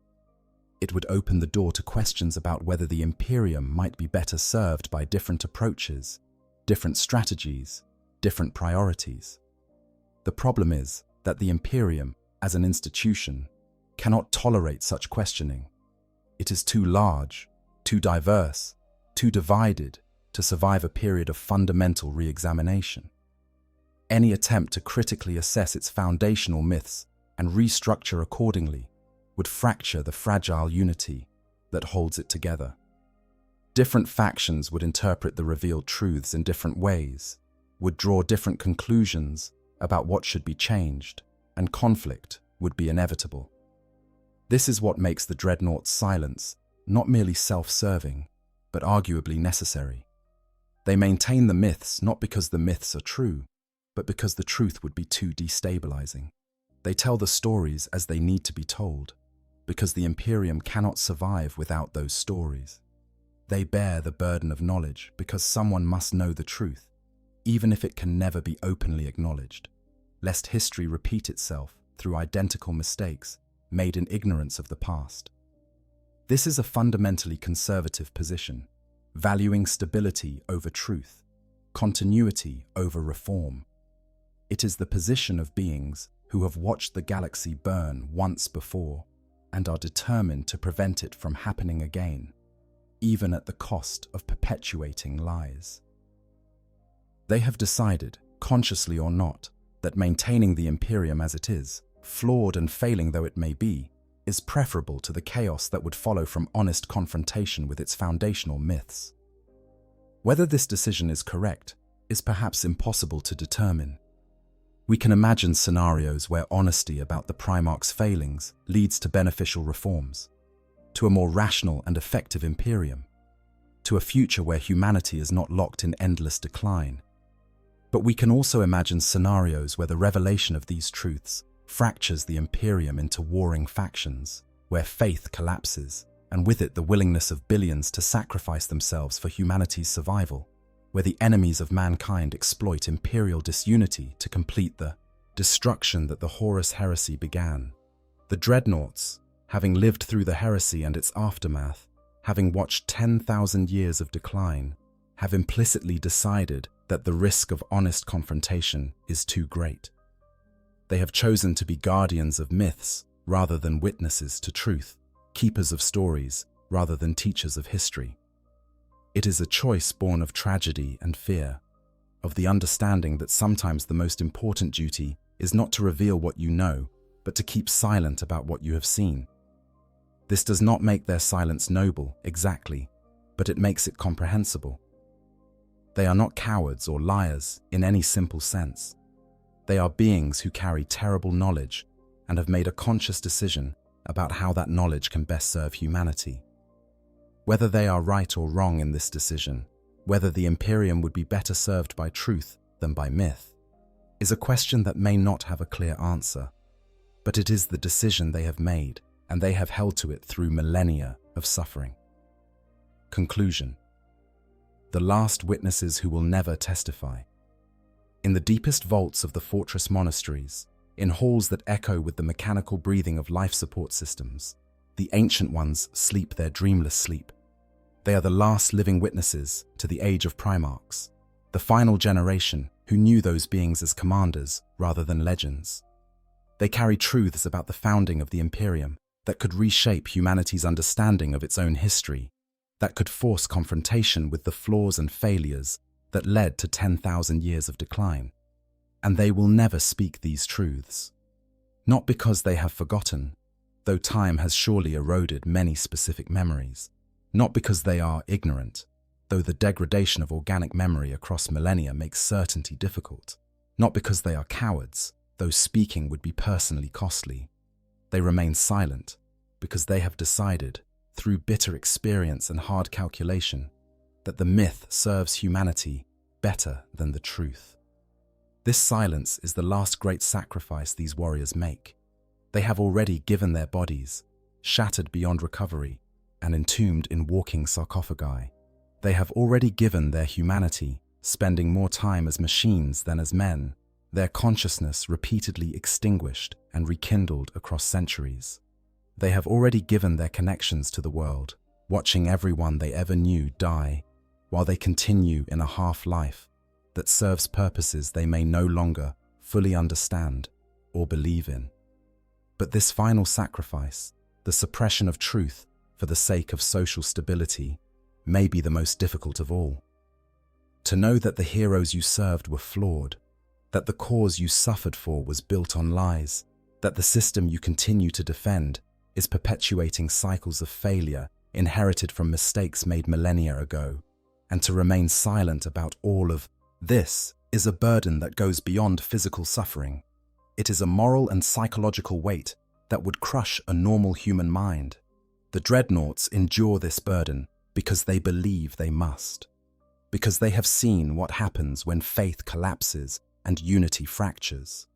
It would open the door to questions about whether the Imperium might be better served by different approaches, different strategies, different priorities. The problem is that the Imperium, as an institution, cannot tolerate such questioning. It is too large, too diverse, too divided to survive a period of fundamental re-examination. Any attempt to critically assess its foundational myths and restructure accordingly would fracture the fragile unity that holds it together. Different factions would interpret the revealed truths in different ways, would draw different conclusions about what should be changed, and conflict would be inevitable. This is what makes the Dreadnoughts' silence not merely self-serving, but arguably necessary. They maintain the myths not because the myths are true, but because the truth would be too destabilizing. They tell the stories as they need to be told, because the Imperium cannot survive without those stories. They bear the burden of knowledge because someone must know the truth, even if it can never be openly acknowledged, lest history repeat itself through identical mistakes made in ignorance of the past. This is a fundamentally conservative position, valuing stability over truth, continuity over reform. It is the position of beings who have watched the galaxy burn once before and are determined to prevent it from happening again, even at the cost of perpetuating lies. They have decided, consciously or not, that maintaining the Imperium as it is, flawed and failing though it may be, is preferable to the chaos that would follow from honest confrontation with its foundational myths. Whether this decision is correct is perhaps impossible to determine. We can imagine scenarios where honesty about the Primarch's failings leads to beneficial reforms, to a more rational and effective Imperium, to a future where humanity is not locked in endless decline. But we can also imagine scenarios where the revelation of these truths fractures the Imperium into warring factions, where faith collapses, and with it the willingness of billions to sacrifice themselves for humanity's survival, where the enemies of mankind exploit imperial disunity to complete the destruction that the Horus heresy began. The Dreadnoughts, having lived through the heresy and its aftermath, having watched 10,000 years of decline, have implicitly decided that the risk of honest confrontation is too great. They have chosen to be guardians of myths rather than witnesses to truth, keepers of stories rather than teachers of history. It is a choice born of tragedy and fear, of the understanding that sometimes the most important duty is not to reveal what you know, but to keep silent about what you have seen. This does not make their silence noble, exactly, but it makes it comprehensible. They are not cowards or liars in any simple sense. They are beings who carry terrible knowledge and have made a conscious decision about how that knowledge can best serve humanity. Whether they are right or wrong in this decision, whether the Imperium would be better served by truth than by myth, is a question that may not have a clear answer, but it is the decision they have made, and they have held to it through millennia of suffering. Conclusion. The last witnesses who will never testify. In the deepest vaults of the fortress monasteries, in halls that echo with the mechanical breathing of life support systems, the ancient ones sleep their dreamless sleep. They are the last living witnesses to the age of Primarchs, the final generation who knew those beings as commanders rather than legends. They carry truths about the founding of the Imperium that could reshape humanity's understanding of its own history, that could force confrontation with the flaws and failures that led to 10,000 years of decline. And they will never speak these truths. Not because they have forgotten, though time has surely eroded many specific memories. Not because they are ignorant, though the degradation of organic memory across millennia makes certainty difficult. Not because they are cowards, though speaking would be personally costly. They remain silent because they have decided, through bitter experience and hard calculation, that the myth serves humanity better than the truth. This silence is the last great sacrifice these warriors make. They have already given their bodies, shattered beyond recovery, and entombed in walking sarcophagi. They have already given their humanity, spending more time as machines than as men, their consciousness repeatedly extinguished and rekindled across centuries. They have already given their connections to the world, watching everyone they ever knew die, while they continue in a half-life that serves purposes they may no longer fully understand or believe in. But this final sacrifice, the suppression of truth for the sake of social stability, may be the most difficult of all. To know that the heroes you served were flawed, that the cause you suffered for was built on lies, that the system you continue to defend is perpetuating cycles of failure inherited from mistakes made millennia ago, and to remain silent about all of this is a burden that goes beyond physical suffering. It is a moral and psychological weight that would crush a normal human mind. The Dreadnoughts endure this burden because they believe they must, because they have seen what happens when faith collapses and unity fractures,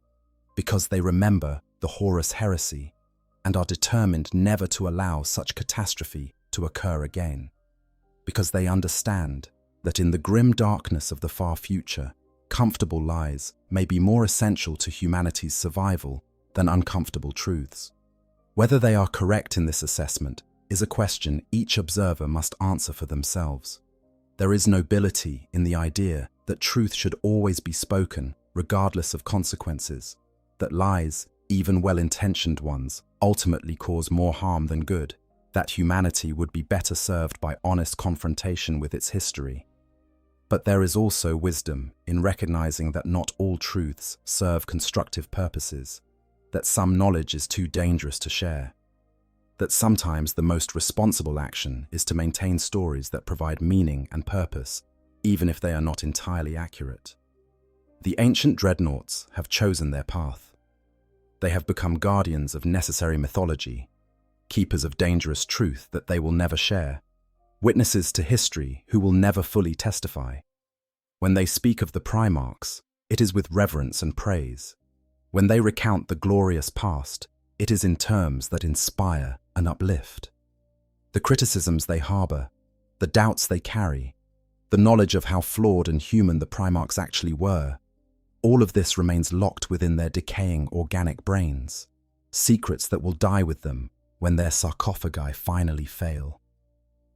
because they remember the Horus heresy and are determined never to allow such catastrophe to occur again, because they understand that in the grim darkness of the far future, comfortable lies may be more essential to humanity's survival than uncomfortable truths. Whether they are correct in this assessment is a question each observer must answer for themselves. There is nobility in the idea that truth should always be spoken, regardless of consequences, that lies, even well-intentioned ones, ultimately cause more harm than good, that humanity would be better served by honest confrontation with its history. But there is also wisdom in recognizing that not all truths serve constructive purposes, that some knowledge is too dangerous to share, that sometimes the most responsible action is to maintain stories that provide meaning and purpose, even if they are not entirely accurate. The ancient Dreadnoughts have chosen their path. They have become guardians of necessary mythology, keepers of dangerous truth that they will never share, witnesses to history who will never fully testify. When they speak of the Primarchs, it is with reverence and praise. When they recount the glorious past, it is in terms that inspire and uplift. The criticisms they harbor, the doubts they carry, the knowledge of how flawed and human the Primarchs actually were, all of this remains locked within their decaying organic brains, secrets that will die with them when their sarcophagi finally fail.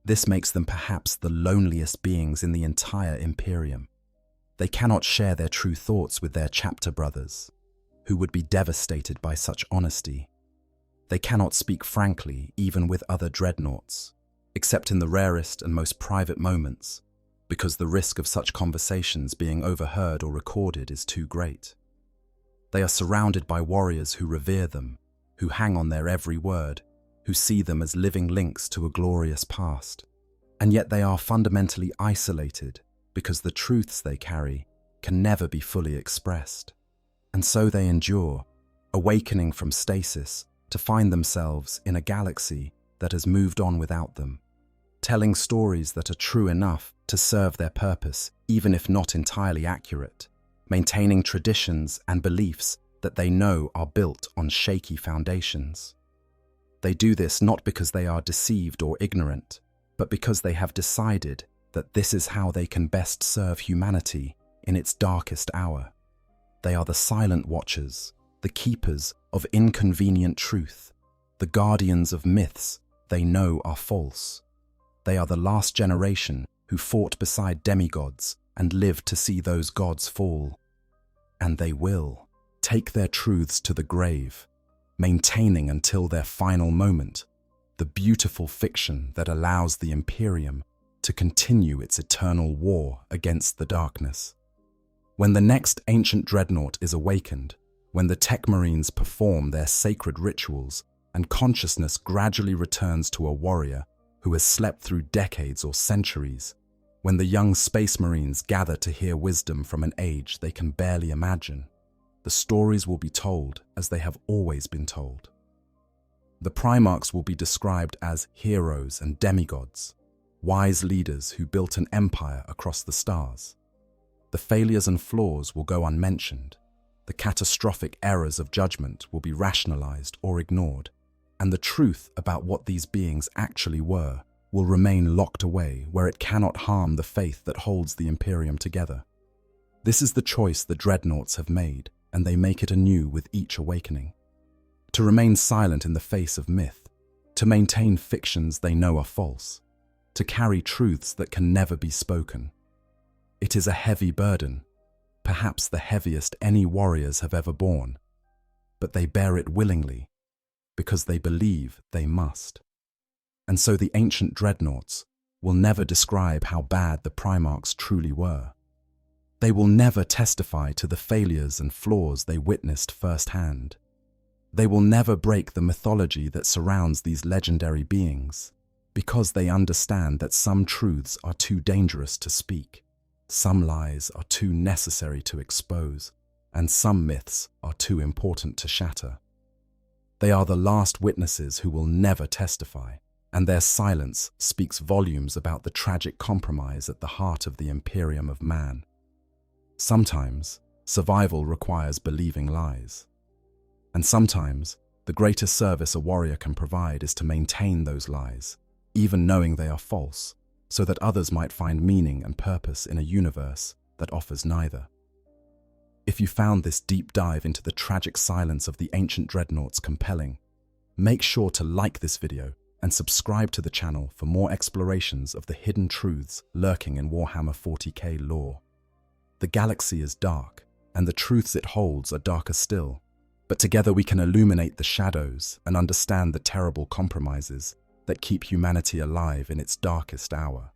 This makes them perhaps the loneliest beings in the entire Imperium. They cannot share their true thoughts with their chapter brothers, who would be devastated by such honesty. They cannot speak frankly even with other Dreadnoughts, except in the rarest and most private moments, because the risk of such conversations being overheard or recorded is too great. They are surrounded by warriors who revere them, who hang on their every word, who see them as living links to a glorious past. And yet they are fundamentally isolated because the truths they carry can never be fully expressed. And so they endure, awakening from stasis to find themselves in a galaxy that has moved on without them, telling stories that are true enough to serve their purpose, even if not entirely accurate, maintaining traditions and beliefs that they know are built on shaky foundations. They do this not because they are deceived or ignorant, but because they have decided that this is how they can best serve humanity in its darkest hour. They are the silent watchers, the keepers of inconvenient truth, the guardians of myths they know are false. They are the last generation who fought beside demigods and lived to see those gods fall. And they will take their truths to the grave, maintaining until their final moment the beautiful fiction that allows the Imperium to continue its eternal war against the darkness. When the next ancient dreadnought is awakened, when the tech marines perform their sacred rituals and consciousness gradually returns to a warrior who has slept through decades or centuries, when the young space marines gather to hear wisdom from an age they can barely imagine, the stories will be told as they have always been told. The Primarchs will be described as heroes and demigods, wise leaders who built an empire across the stars. The failures and flaws will go unmentioned. The catastrophic errors of judgment will be rationalized or ignored, and the truth about what these beings actually were will remain locked away where it cannot harm the faith that holds the Imperium together. This is the choice the Dreadnoughts have made, and they make it anew with each awakening. To remain silent in the face of myth, to maintain fictions they know are false, to carry truths that can never be spoken. It is a heavy burden, perhaps the heaviest any warriors have ever borne, but they bear it willingly, because they believe they must. And so the ancient Dreadnoughts will never describe how bad the Primarchs truly were. They will never testify to the failures and flaws they witnessed firsthand. They will never break the mythology that surrounds these legendary beings, because they understand that some truths are too dangerous to speak, some lies are too necessary to expose, and some myths are too important to shatter. They are the last witnesses who will never testify, and their silence speaks volumes about the tragic compromise at the heart of the Imperium of man. Sometimes, survival requires believing lies. And sometimes, the greatest service a warrior can provide is to maintain those lies, even knowing they are false, so that others might find meaning and purpose in a universe that offers neither. If you found this deep dive into the tragic silence of the ancient Dreadnoughts compelling, make sure to like this video and subscribe to the channel for more explorations of the hidden truths lurking in Warhammer 40k lore. The galaxy is dark, and the truths it holds are darker still, but together we can illuminate the shadows and understand the terrible compromises that keep humanity alive in its darkest hour.